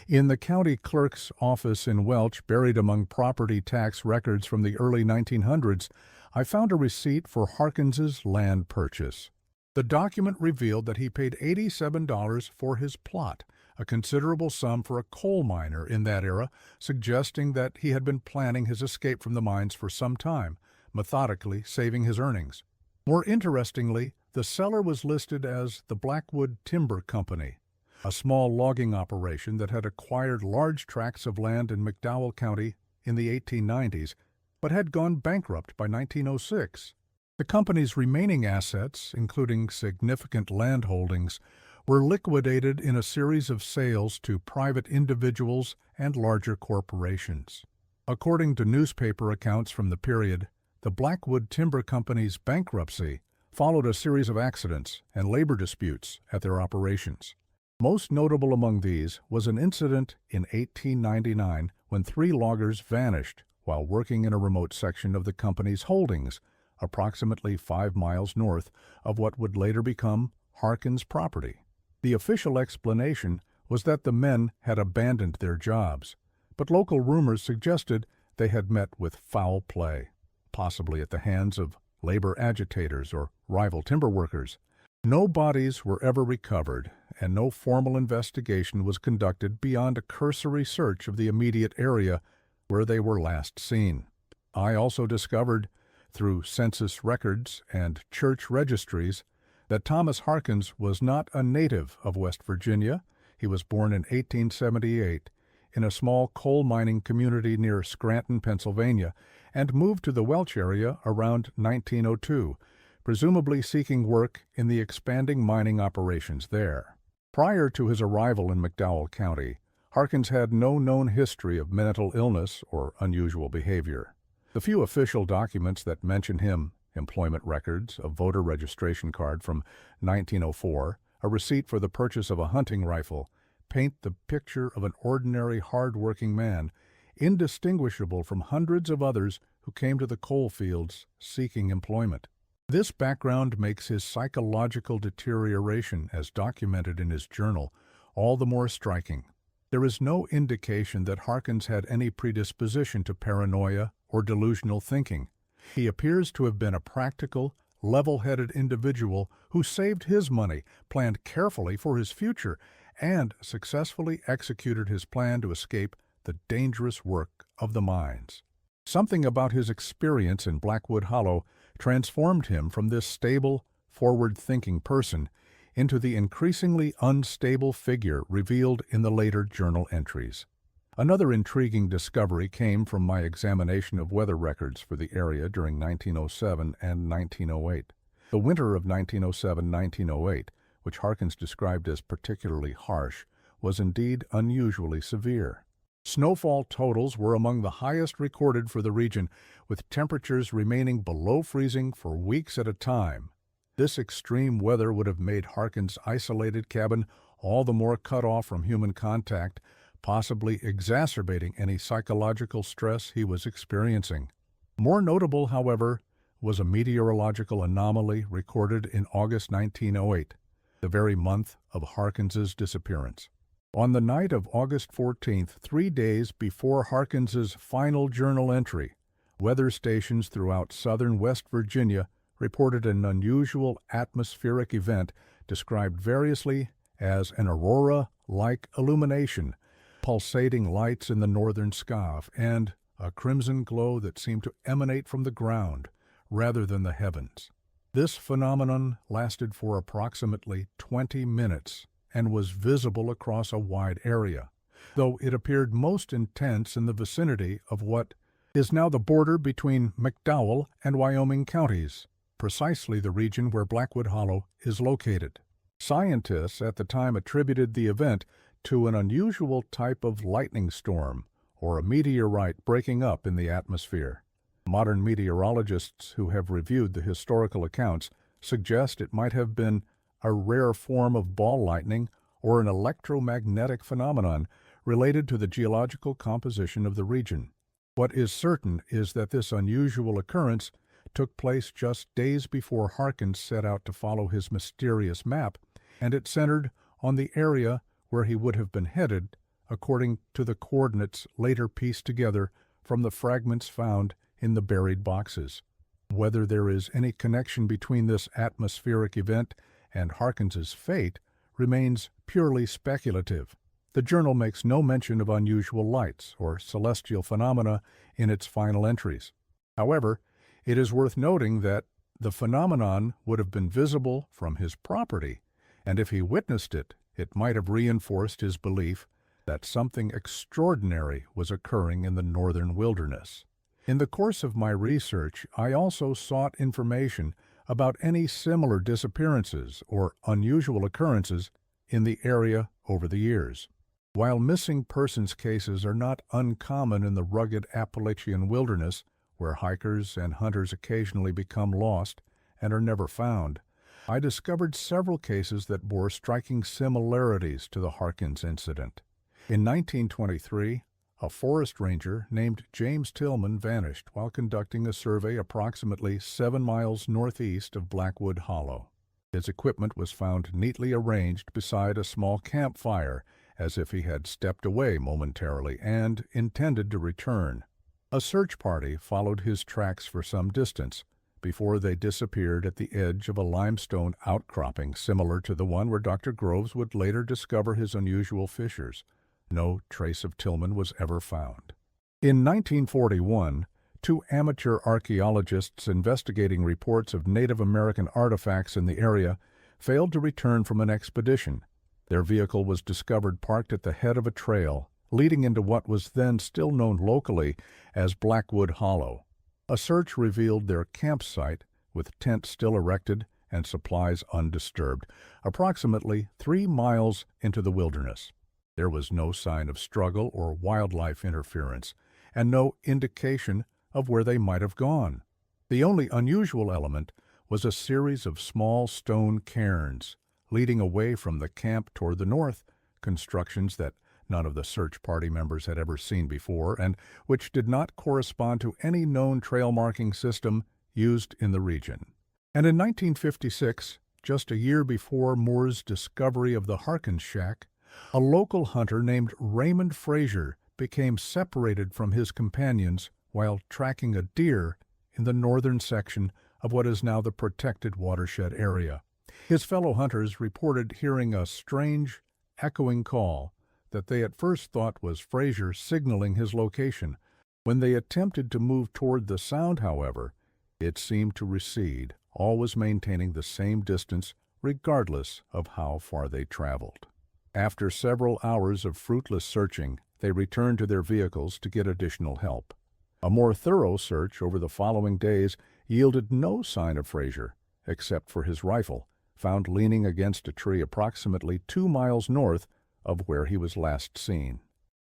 S1: In the county clerk's office in Welch, buried among property tax records from the early 1900s, I found a receipt for Harkins's land purchase. The document revealed that he paid $87 for his plot, a considerable sum for a coal miner in that era, suggesting that he had been planning his escape from the mines for some time, methodically saving his earnings. More interestingly, the seller was listed as the Blackwood Timber Company, a small logging operation that had acquired large tracts of land in McDowell County in the 1890s, but had gone bankrupt by 1906. The company's remaining assets, including significant land holdings, were liquidated in a series of sales to private individuals and larger corporations. According to newspaper accounts from the period, the Blackwood Timber Company's bankruptcy followed a series of accidents and labor disputes at their operations. Most notable among these was an incident in 1899 when 3 loggers vanished while working in a remote section of the company's holdings, approximately 5 miles north of what would later become Harkins' property. The official explanation was that the men had abandoned their jobs, but local rumors suggested they had met with foul play, possibly at the hands of labor agitators or rival timber workers. No bodies were ever recovered, and no formal investigation was conducted beyond a cursory search of the immediate area where they were last seen. I also discovered, through census records and church registries, that Thomas Harkins was not a native of West Virginia. He was born in 1878 in a small coal mining community near Scranton, Pennsylvania, and moved to the Welch area around 1902, presumably seeking work in the expanding mining operations there. Prior to his arrival in McDowell County, Harkins had no known history of mental illness or unusual behavior. The few official documents that mention him, employment records, a voter registration card from 1904, a receipt for the purchase of a hunting rifle, paint the picture of an ordinary, hard-working man, indistinguishable from hundreds of others who came to the coal fields seeking employment. This background makes his psychological deterioration, as documented in his journal, all the more striking. There is no indication that Harkins had any predisposition to paranoia or delusional thinking. He appears to have been a practical, level-headed individual who saved his money, planned carefully for his future, and successfully executed his plan to escape the dangerous work of the mines. Something about his experience in Blackwood Hollow transformed him from this stable, forward-thinking person into the increasingly unstable figure revealed in the later journal entries. Another intriguing discovery came from my examination of weather records for the area during 1907 and 1908. The winter of 1907-1908, which Harkins described as particularly harsh, was indeed unusually severe. Snowfall totals were among the highest recorded for the region, with temperatures remaining below freezing for weeks at a time. This extreme weather would have made Harkins' isolated cabin all the more cut off from human contact, possibly exacerbating any psychological stress he was experiencing. More notable, however, was a meteorological anomaly recorded in August 1908, the very month of Harkins's disappearance. On the night of August 14th, 3 days before Harkins's final journal entry, weather stations throughout southern West Virginia reported an unusual atmospheric event described variously as an aurora-like illumination, pulsating lights in the northern sky, and a crimson glow that seemed to emanate from the ground rather than the heavens. This phenomenon lasted for approximately 20 minutes and was visible across a wide area, though it appeared most intense in the vicinity of what is now the border between McDowell and Wyoming counties, precisely the region where Blackwood Hollow is located. Scientists at the time attributed the event to an unusual type of lightning storm or a meteorite breaking up in the atmosphere. Modern meteorologists who have reviewed the historical accounts suggest it might have been a rare form of ball lightning or an electromagnetic phenomenon related to the geological composition of the region. What is certain is that this unusual occurrence took place just days before Harkins set out to follow his mysterious map, and it centered on the area where he would have been headed, according to the coordinates later pieced together from the fragments found in the buried boxes. Whether there is any connection between this atmospheric event and Harkins's fate remains purely speculative. The journal makes no mention of unusual lights or celestial phenomena in its final entries. However, it is worth noting that the phenomenon would have been visible from his property, and if he witnessed it, it might have reinforced his belief that something extraordinary was occurring in the northern wilderness. In the course of my research, I also sought information about any similar disappearances or unusual occurrences in the area over the years. While missing persons cases are not uncommon in the rugged Appalachian wilderness, where hikers and hunters occasionally become lost and are never found, I discovered several cases that bore striking similarities to the Harkins incident. In 1923, a forest ranger named James Tillman vanished while conducting a survey approximately 7 miles northeast of Blackwood Hollow. His equipment was found neatly arranged beside a small campfire, as if he had stepped away momentarily and intended to return. A search party followed his tracks for some distance before they disappeared at the edge of a limestone outcropping similar to the one where Dr. Groves would later discover his unusual fissures. No trace of Tillman was ever found. In 1941, 2 amateur archaeologists investigating reports of Native American artifacts in the area failed to return from an expedition. Their vehicle was discovered parked at the head of a trail leading into what was then still known locally as Blackwood Hollow. A search revealed their campsite, with tents still erected and supplies undisturbed, approximately 3 miles into the wilderness. There was no sign of struggle or wildlife interference, and no indication of where they might have gone. The only unusual element was a series of small stone cairns leading away from the camp toward the north, constructions that none of the search party members had ever seen before, and which did not correspond to any known trail marking system used in the region. And in 1956, just a year before Moore's discovery of the Harkins shack, a local hunter named Raymond Frazier became separated from his companions while tracking a deer in the northern section of what is now the protected watershed area. His fellow hunters reported hearing a strange, echoing call that they at first thought was Frazier signaling his location. When they attempted to move toward the sound, however, it seemed to recede, always maintaining the same distance regardless of how far they traveled. After several hours of fruitless searching, they returned to their vehicles to get additional help. A more thorough search over the following days yielded no sign of Frazier, except for his rifle, found leaning against a tree approximately 2 miles north of where he was last seen.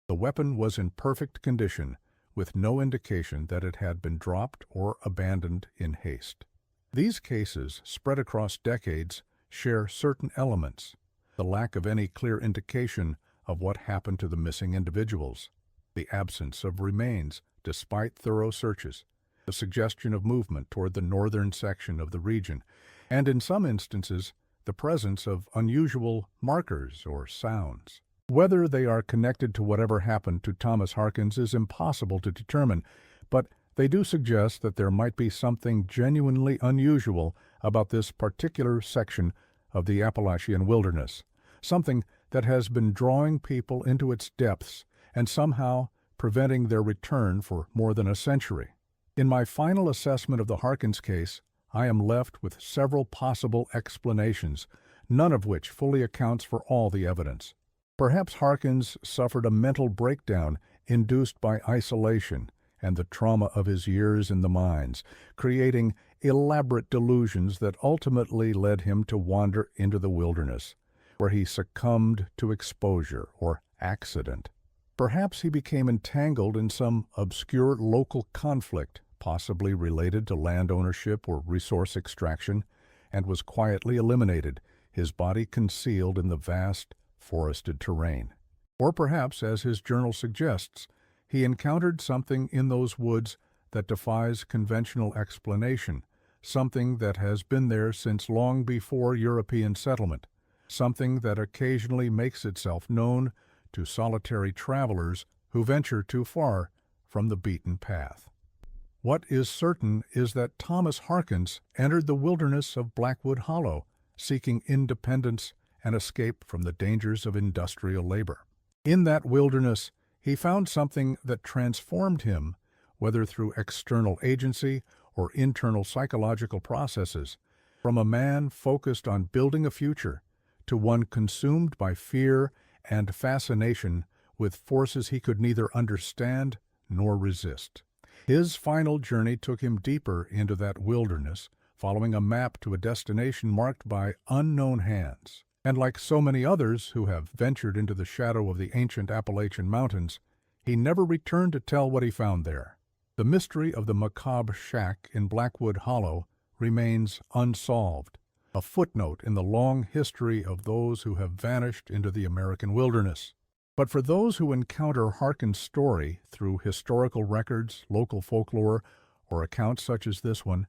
S1: The weapon was in perfect condition, with no indication that it had been dropped or abandoned in haste. These cases, spread across decades, share certain elements: the lack of any clear indication of what happened to the missing individuals, the absence of remains despite thorough searches, the suggestion of movement toward the northern section of the region, and in some instances, the presence of unusual markers or sounds. Whether they are connected to whatever happened to Thomas Harkins is impossible to determine, but they do suggest that there might be something genuinely unusual about this particular section of the Appalachian wilderness, something that has been drawing people into its depths and somehow preventing their return for more than a century. In my final assessment of the Harkins case, I am left with several possible explanations, none of which fully accounts for all the evidence. Perhaps Harkins suffered a mental breakdown induced by isolation and the trauma of his years in the mines, creating elaborate delusions that ultimately led him to wander into the wilderness, where he succumbed to exposure or accident. Perhaps he became entangled in some obscure local conflict, possibly related to land ownership or resource extraction, and was quietly eliminated, his body concealed in the vast, forested terrain. Or perhaps, as his journal suggests, he encountered something in those woods that defies conventional explanation, something that has been there since long before European settlement, something that occasionally makes itself known to solitary travelers who venture too far from the beaten path. What is certain is that Thomas Harkins entered the wilderness of Blackwood Hollow, seeking independence and escape from the dangers of industrial labor. In that wilderness, he found something that transformed him, whether through external agency or internal psychological processes, from a man focused on building a future to one consumed by fear and fascination with forces he could neither understand nor resist. His final journey took him deeper into that wilderness, following a map to a destination marked by unknown hands. And like so many others who have ventured into the shadow of the ancient Appalachian Mountains, he never returned to tell what he found there. The mystery of the Macabre shack in Blackwood Hollow remains unsolved, a footnote in the long history of those who have vanished into the American wilderness. But for those who encounter Harkins' story through historical records, local folklore, or accounts such as this one,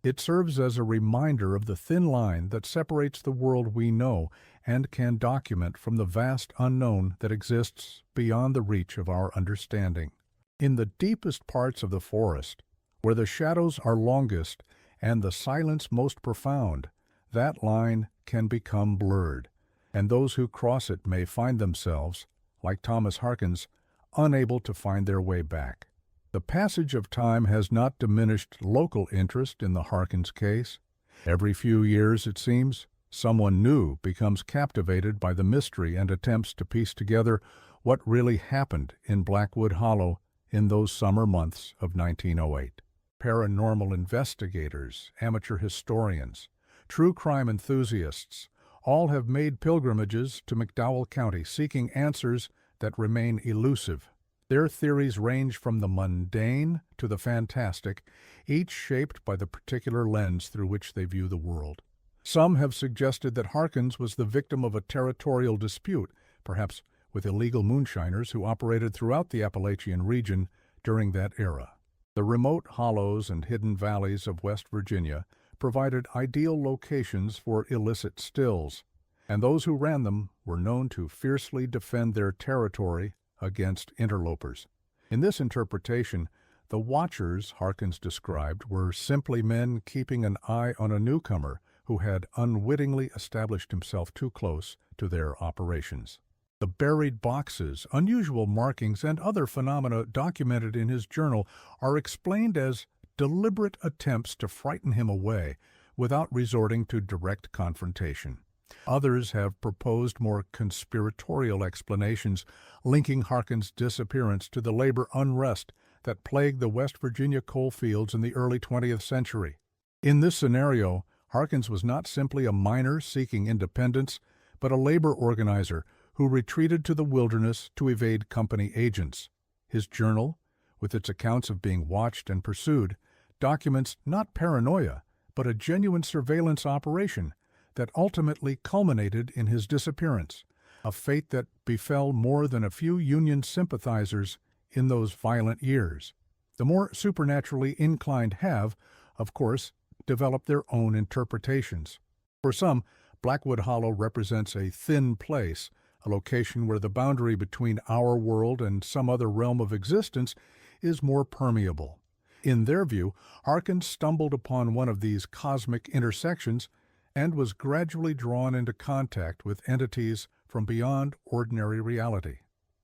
S1: it serves as a reminder of the thin line that separates the world we know and can document from the vast unknown that exists beyond the reach of our understanding. In the deepest parts of the forest, where the shadows are longest and the silence most profound, that line can become blurred, and those who cross it may find themselves, like Thomas Harkins, unable to find their way back. The passage of time has not diminished local interest in the Harkins case. Every few years, it seems, someone new becomes captivated by the mystery and attempts to piece together what really happened in Blackwood Hollow in those summer months of 1908. Paranormal investigators, amateur historians, true crime enthusiasts, all have made pilgrimages to McDowell County seeking answers that remain elusive. Their theories range from the mundane to the fantastic, each shaped by the particular lens through which they view the world. Some have suggested that Harkins was the victim of a territorial dispute, perhaps with illegal moonshiners who operated throughout the Appalachian region during that era. The remote hollows and hidden valleys of West Virginia provided ideal locations for illicit stills, and those who ran them were known to fiercely defend their territory against interlopers. In this interpretation, the watchers Harkins described were simply men keeping an eye on a newcomer who had unwittingly established himself too close to their operations. The buried boxes, unusual markings, and other phenomena documented in his journal are explained as deliberate attempts to frighten him away without resorting to direct confrontation. Others have proposed more conspiratorial explanations, linking Harkins' disappearance to the labor unrest that plagued the West Virginia coal fields in the early 20th century. In this scenario, Harkins was not simply a miner seeking independence, but a labor organizer who retreated to the wilderness to evade company agents. His journal, with its accounts of being watched and pursued, documents not paranoia, but a genuine surveillance operation that ultimately culminated in his disappearance, a fate that befell more than a few Union sympathizers in those violent years. The more supernaturally inclined have, of course, developed their own interpretations. For some, Blackwood Hollow represents a thin place, a location where the boundary between our world and some other realm of existence is more permeable. In their view, Harkins stumbled upon one of these cosmic intersections and was gradually drawn into contact with entities from beyond ordinary reality.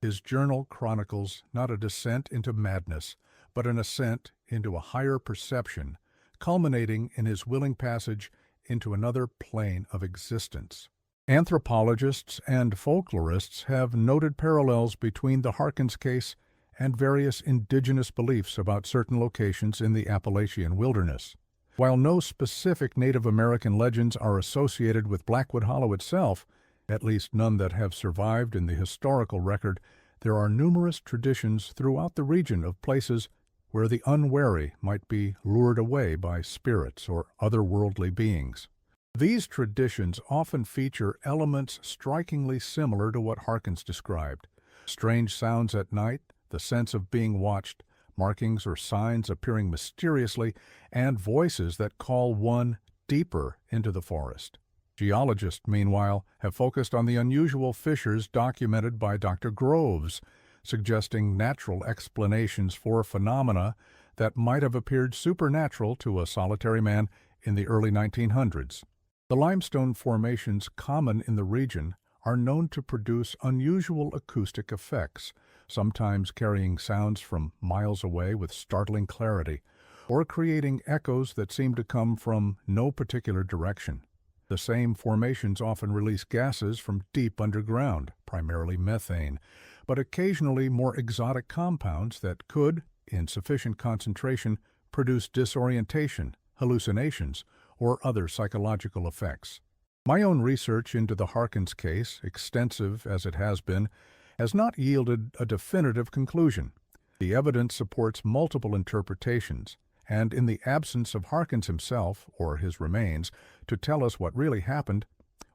S1: His journal chronicles not a descent into madness, but an ascent into a higher perception, culminating in his willing passage into another plane of existence. Anthropologists and folklorists have noted parallels between the Harkins case and various indigenous beliefs about certain locations in the Appalachian wilderness. While no specific Native American legends are associated with Blackwood Hollow itself, at least none that have survived in the historical record, there are numerous traditions throughout the region of places where the unwary might be lured away by spirits or otherworldly beings. These traditions often feature elements strikingly similar to what Harkins described: strange sounds at night, the sense of being watched, markings or signs appearing mysteriously, and voices that call one deeper into the forest. Geologists, meanwhile, have focused on the unusual fissures documented by Dr. Groves, suggesting natural explanations for phenomena that might have appeared supernatural to a solitary man in the early 1900s. The limestone formations common in the region are known to produce unusual acoustic effects, sometimes carrying sounds from miles away with startling clarity, or creating echoes that seem to come from no particular direction. The same formations often release gases from deep underground, primarily methane, but occasionally more exotic compounds that could, in sufficient concentration, produce disorientation, hallucinations, or other psychological effects. My own research into the Harkins case, extensive as it has been, has not yielded a definitive conclusion. The evidence supports multiple interpretations, and in the absence of Harkins himself, or his remains, to tell us what really happened,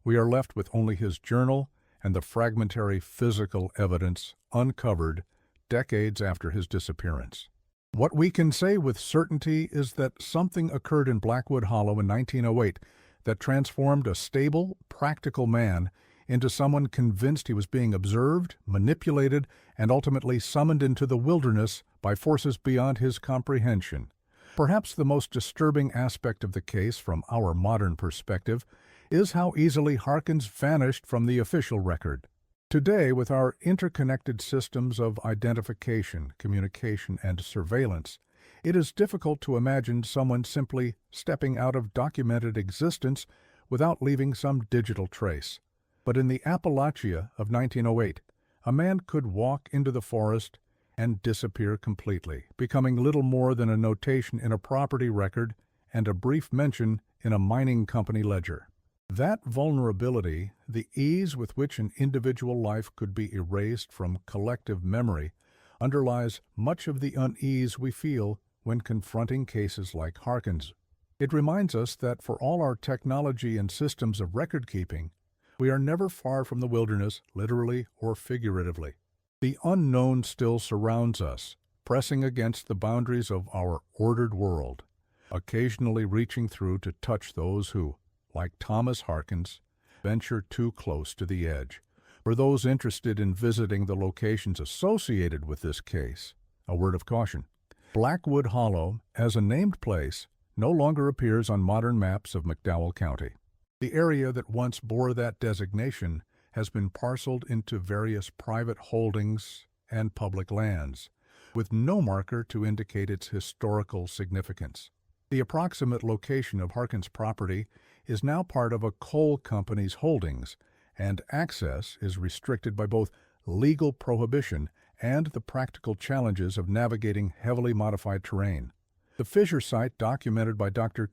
S1: we are left with only his journal and the fragmentary physical evidence uncovered decades after his disappearance. What we can say with certainty is that something occurred in Blackwood Hollow in 1908 that transformed a stable, practical man into someone convinced he was being observed, manipulated, and ultimately summoned into the wilderness by forces beyond his comprehension. Perhaps the most disturbing aspect of the case from our modern perspective is how easily Harkins vanished from the official record. Today, with our interconnected systems of identification, communication, and surveillance, it is difficult to imagine someone simply stepping out of documented existence without leaving some digital trace. But in the Appalachia of 1908, a man could walk into the forest and disappear completely, becoming little more than a notation in a property record and a brief mention in a mining company ledger. That vulnerability, the ease with which an individual life could be erased from collective memory, underlies much of the unease we feel when confronting cases like Harkins. It reminds us that for all our technology and systems of record-keeping, we are never far from the wilderness, literally or figuratively. The unknown still surrounds us, pressing against the boundaries of our ordered world, occasionally reaching through to touch those who, like Thomas Harkins, venture too close to the edge. For those interested in visiting the locations associated with this case, a word of caution: Blackwood Hollow, as a named place, no longer appears on modern maps of McDowell County. The area that once bore that designation has been parceled into various private holdings and public lands, with no marker to indicate its historical significance. The approximate location of Harkins' property is now part of a coal company's holdings, and access is restricted by both legal prohibition and the practical challenges of navigating heavily modified terrain. The fissure site documented by Dr.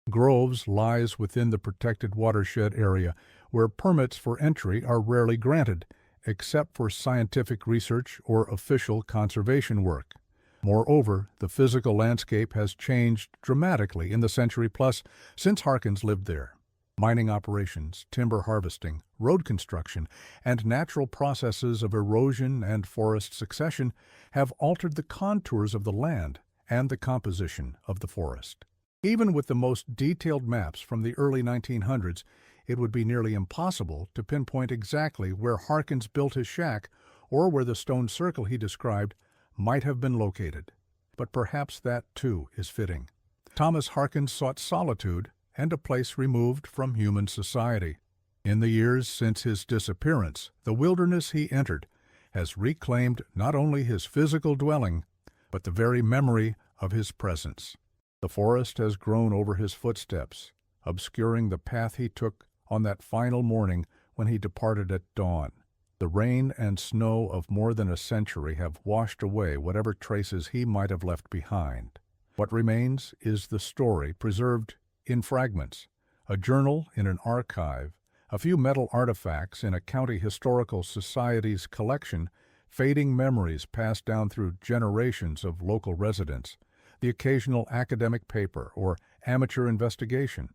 S1: Groves lies within the protected watershed area, where permits for entry are rarely granted, except for scientific research or official conservation work. Moreover, the physical landscape has changed dramatically in the century plus since Harkins lived there. Mining operations, timber harvesting, road construction, and natural processes of erosion and forest succession have altered the contours of the land and the composition of the forest. Even with the most detailed maps from the early 1900s, it would be nearly impossible to pinpoint exactly where Harkins built his shack or where the stone circle he described might have been located. But perhaps that, too, is fitting. Thomas Harkins sought solitude and a place removed from human society. In the years since his disappearance, the wilderness he entered has reclaimed not only his physical dwelling, but the very memory of his presence. The forest has grown over his footsteps, obscuring the path he took on that final morning when he departed at dawn. The rain and snow of more than a century have washed away whatever traces he might have left behind. What remains is the story preserved in fragments, a journal in an archive, a few metal artifacts in a county historical society's collection, fading memories passed down through generations of local residents, the occasional academic paper or amateur investigation.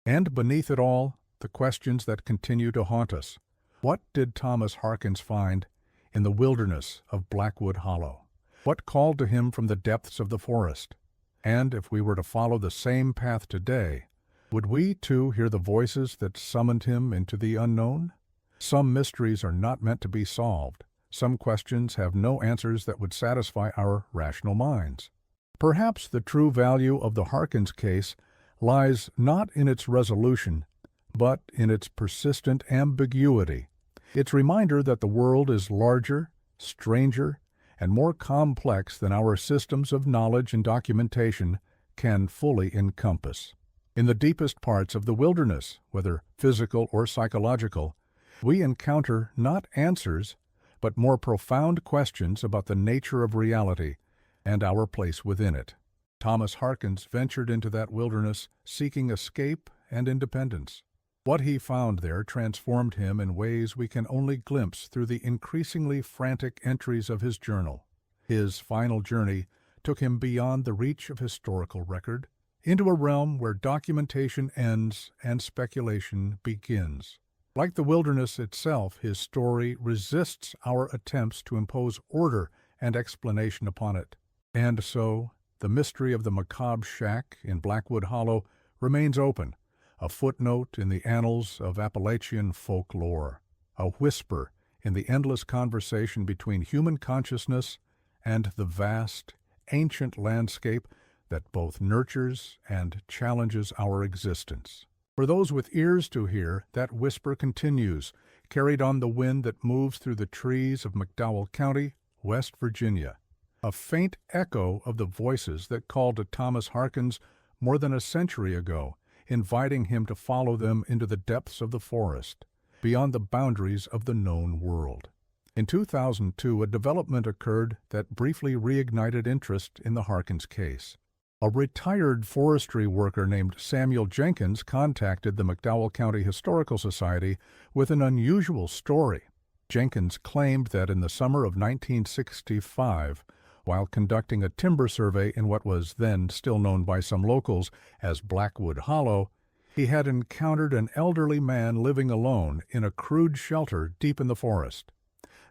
S1: And beneath it all, the questions that continue to haunt us. What did Thomas Harkins find in the wilderness of Blackwood Hollow? What called to him from the depths of the forest? And if we were to follow the same path today, would we too hear the voices that summoned him into the unknown? Some mysteries are not meant to be solved. Some questions have no answers that would satisfy our rational minds. Perhaps the true value of the Harkins case lies not in its resolution, but in its persistent ambiguity, its reminder that the world is larger, stranger, and more complex than our systems of knowledge and documentation can fully encompass. In the deepest parts of the wilderness, whether physical or psychological, we encounter not answers, but more profound questions about the nature of reality and our place within it. Thomas Harkins ventured into that wilderness seeking escape and independence. What he found there transformed him in ways we can only glimpse through the increasingly frantic entries of his journal. His final journey took him beyond the reach of historical record, into a realm where documentation ends and speculation begins. Like the wilderness itself, his story resists our attempts to impose order and explanation upon it. And so, the mystery of the Macabre shack in Blackwood Hollow remains open, a footnote in the annals of Appalachian folklore, a whisper in the endless conversation between human consciousness and the vast, ancient landscape that both nurtures and challenges our existence. For those with ears to hear, that whisper continues, carried on the wind that moves through the trees of McDowell County, West Virginia, a faint echo of the voices that called to Thomas Harkins more than a century ago, inviting him to follow them into the depths of the forest, beyond the boundaries of the known world. In 2002, a development occurred that briefly reignited interest in the Harkins case. A retired forestry worker named Samuel Jenkins contacted the McDowell County Historical Society with an unusual story. Jenkins claimed that in the summer of 1965, while conducting a timber survey in what was then still known by some locals as Blackwood Hollow, he had encountered an elderly man living alone in a crude shelter deep in the forest.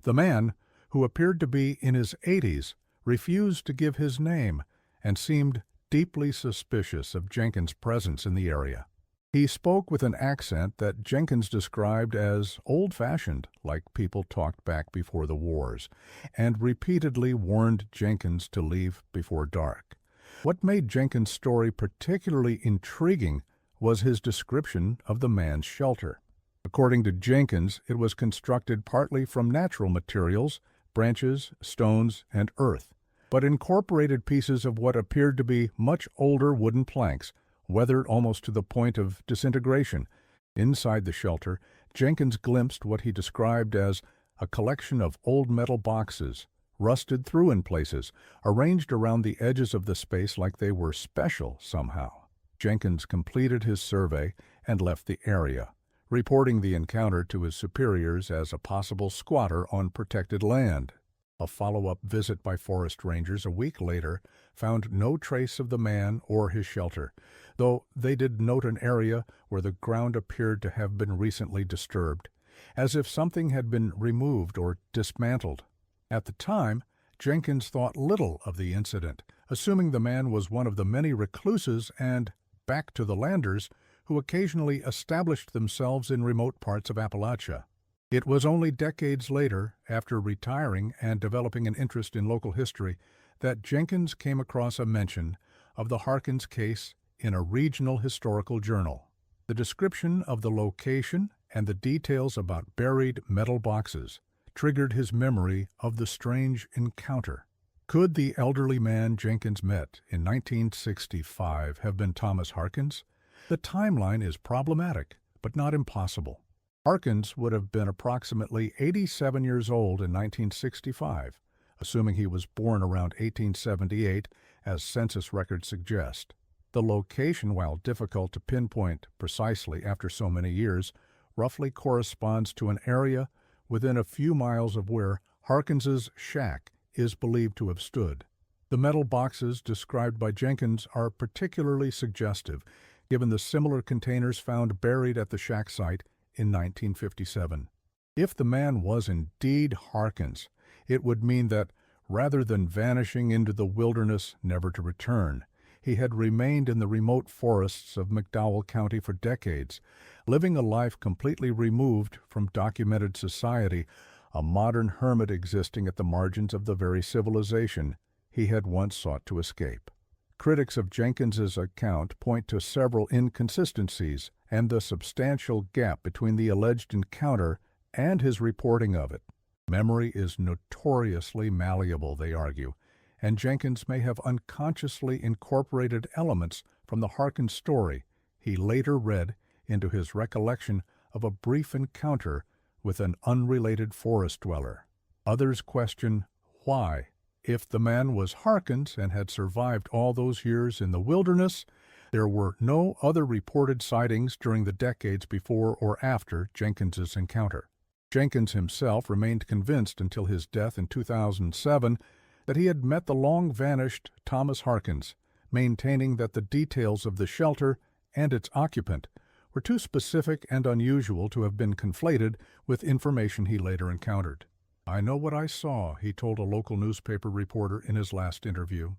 S1: The man, who appeared to be in his 80s, refused to give his name and seemed deeply suspicious of Jenkins' presence in the area. He spoke with an accent that Jenkins described as old-fashioned, like people talked back before the wars, and repeatedly warned Jenkins to leave before dark. What made Jenkins' story particularly intriguing was his description of the man's shelter. According to Jenkins, it was constructed partly from natural materials, branches, stones, and earth, but incorporated pieces of what appeared to be much older wooden planks, weathered almost to the point of disintegration. Inside the shelter, Jenkins glimpsed what he described as a collection of old metal boxes, rusted through in places, arranged around the edges of the space like they were special somehow. Jenkins completed his survey and left the area, reporting the encounter to his superiors as a possible squatter on protected land. A follow-up visit by forest rangers a week later found no trace of the man or his shelter, though they did note an area where the ground appeared to have been recently disturbed, as if something had been removed or dismantled. At the time, Jenkins thought little of the incident, assuming the man was one of the many recluses and back-to-the-landers who occasionally established themselves in remote parts of Appalachia. It was only decades later, after retiring and developing an interest in local history, that Jenkins came across a mention of the Harkins case in a regional historical journal. The description of the location and the details about buried metal boxes triggered his memory of the strange encounter. Could the elderly man Jenkins met in 1965 have been Thomas Harkins? The timeline is problematic, but not impossible. Harkins would have been approximately 87 years old in 1965, assuming he was born around 1878, as census records suggest. The location, while difficult to pinpoint precisely after so many years, roughly corresponds to an area within a few miles of where Harkins's shack is believed to have stood. The metal boxes described by Jenkins are particularly suggestive, given the similar containers found buried at the shack site in 1957. If the man was indeed Harkins, it would mean that, rather than vanishing into the wilderness never to return, he had remained in the remote forests of McDowell County for decades, living a life completely removed from documented society, a modern hermit existing at the margins of the very civilization he had once sought to escape. Critics of Jenkins's account point to several inconsistencies and the substantial gap between the alleged encounter and his reporting of it. Memory is notoriously malleable, they argue, and Jenkins may have unconsciously incorporated elements from the Harkins story he later read into his recollection of a brief encounter with an unrelated forest dweller. Others question why. If the man was Harkins and had survived all those years in the wilderness, there were no other reported sightings during the decades before or after Jenkins's encounter. Jenkins himself remained convinced until his death in 2007 that he had met the long-vanished Thomas Harkins, maintaining that the details of the shelter and its occupant were too specific and unusual to have been conflated with information he later encountered. "I know what I saw," he told a local newspaper reporter in his last interview.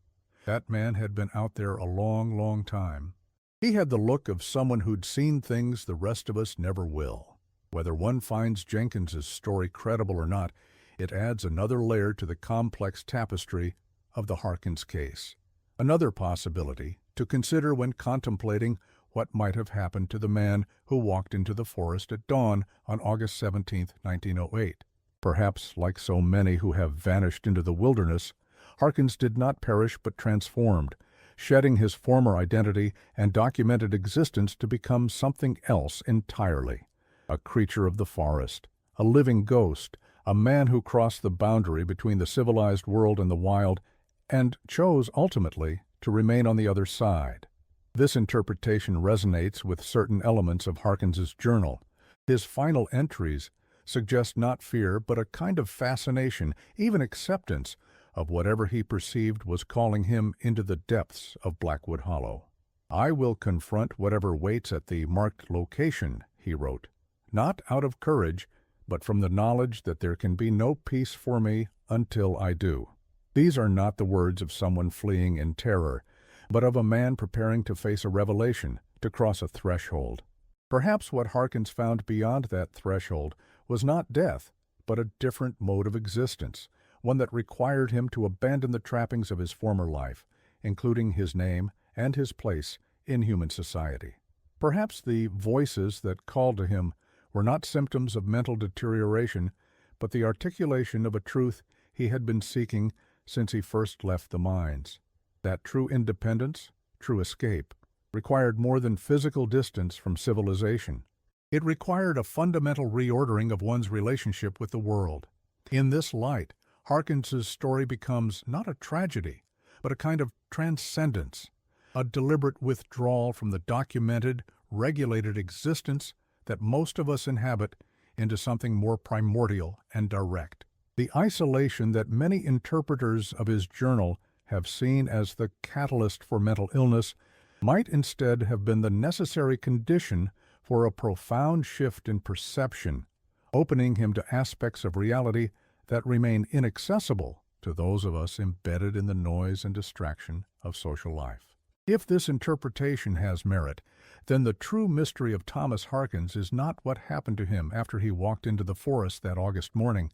S1: That man had been out there a long, long time. He had the look of someone who'd seen things the rest of us never will. Whether one finds Jenkins's story credible or not, it adds another layer to the complex tapestry of the Harkins case. Another possibility to consider when contemplating what might have happened to the man who walked into the forest at dawn on August 17, 1908. Perhaps, like so many who have vanished into the wilderness, Harkins did not perish but transformed, shedding his former identity and documented existence to become something else entirely. A creature of the forest, a living ghost, a man who crossed the boundary between the civilized world and the wild, and chose, ultimately, to remain on the other side. This interpretation resonates with certain elements of Harkins's journal. His final entries suggest not fear, but a kind of fascination, even acceptance, of whatever he perceived was calling him into the depths of Blackwood Hollow. "I will confront whatever waits at the marked location," he wrote, "not out of courage, but from the knowledge that there can be no peace for me until I do." These are not the words of someone fleeing in terror, but of a man preparing to face a revelation, to cross a threshold. Perhaps what Harkins found beyond that threshold was not death, but a different mode of existence, one that required him to abandon the trappings of his former life, including his name and his place in human society. Perhaps the voices that called to him were not symptoms of mental deterioration, but the articulation of a truth he had been seeking since he first left the mines. That true independence, true escape, required more than physical distance from civilization. It required a fundamental reordering of one's relationship with the world. In this light, Harkins's story becomes not a tragedy, but a kind of transcendence, a deliberate withdrawal from the documented, regulated existence that most of us inhabit into something more primordial and direct. The isolation that many interpreters of his journal have seen as the catalyst for mental illness might instead have been the necessary condition for a profound shift in perception, opening him to aspects of reality that remain inaccessible to those of us embedded in the noise and distraction of social life. If this interpretation has merit, then the true mystery of Thomas Harkins is not what happened to him after he walked into the forest that August morning,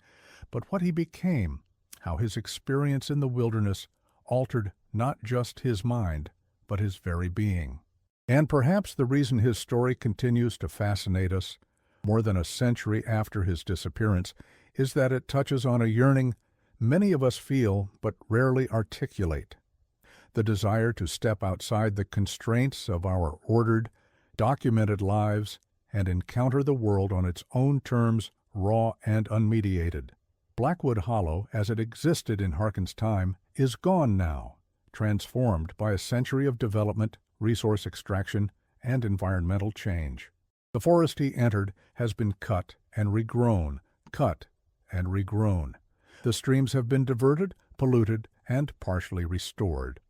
S1: but what he became, how his experience in the wilderness altered not just his mind, but his very being. And perhaps the reason his story continues to fascinate us, more than a century after his disappearance, is that it touches on a yearning many of us feel but rarely articulate. The desire to step outside the constraints of our ordered, documented lives and encounter the world on its own terms, raw and unmediated. Blackwood Hollow, as it existed in Harkins' time, is gone now, transformed by a century of development, resource extraction, and environmental change. The forest he entered has been cut and regrown, cut and regrown. The streams have been diverted, polluted, and partially restored.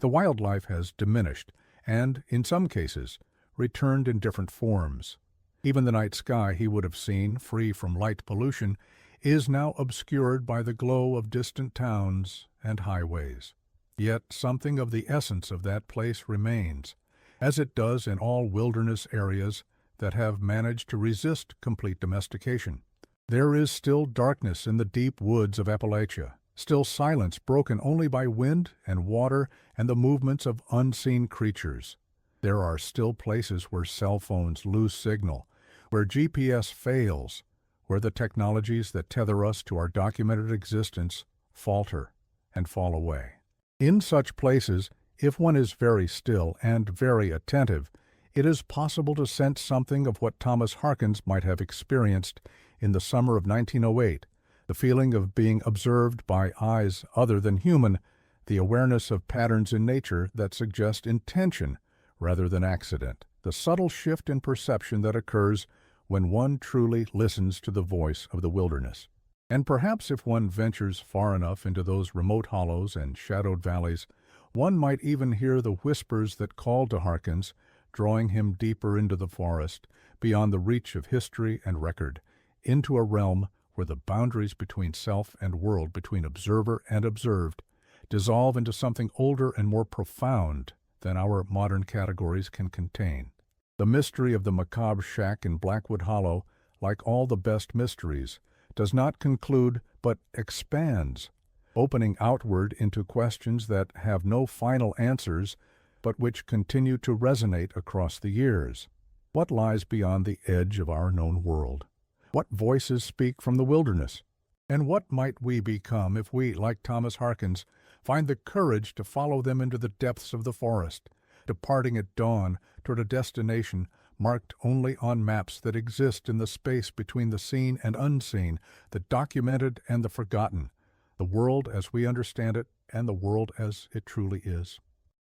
S1: The wildlife has diminished and, in some cases, returned in different forms. Even the night sky he would have seen, free from light pollution, is now obscured by the glow of distant towns and highways. Yet something of the essence of that place remains, as it does in all wilderness areas that have managed to resist complete domestication. There is still darkness in the deep woods of Appalachia, still silence broken only by wind and water and the movements of unseen creatures. There are still places where cell phones lose signal, where GPS fails, where the technologies that tether us to our documented existence falter and fall away. In such places, if one is very still and very attentive, it is possible to sense something of what Thomas Harkins might have experienced in the summer of 1908, the feeling of being observed by eyes other than human, the awareness of patterns in nature that suggest intention rather than accident, the subtle shift in perception that occurs when one truly listens to the voice of the wilderness. And perhaps if one ventures far enough into those remote hollows and shadowed valleys, one might even hear the whispers that called to Harkins, drawing him deeper into the forest, beyond the reach of history and record, into a realm where the boundaries between self and world, between observer and observed, dissolve into something older and more profound than our modern categories can contain. The mystery of the macabre shack in Blackwood Hollow, like all the best mysteries, does not conclude but expands, opening outward into questions that have no final answers but which continue to resonate across the years. What lies beyond the edge of our known world? What voices speak from the wilderness? And what might we become if we, like Thomas Harkins, find the courage to follow them into the depths of the forest, departing at dawn toward a destination marked only on maps that exist in the space between the seen and unseen, the documented and the forgotten, the world as we understand it and the world as it truly is?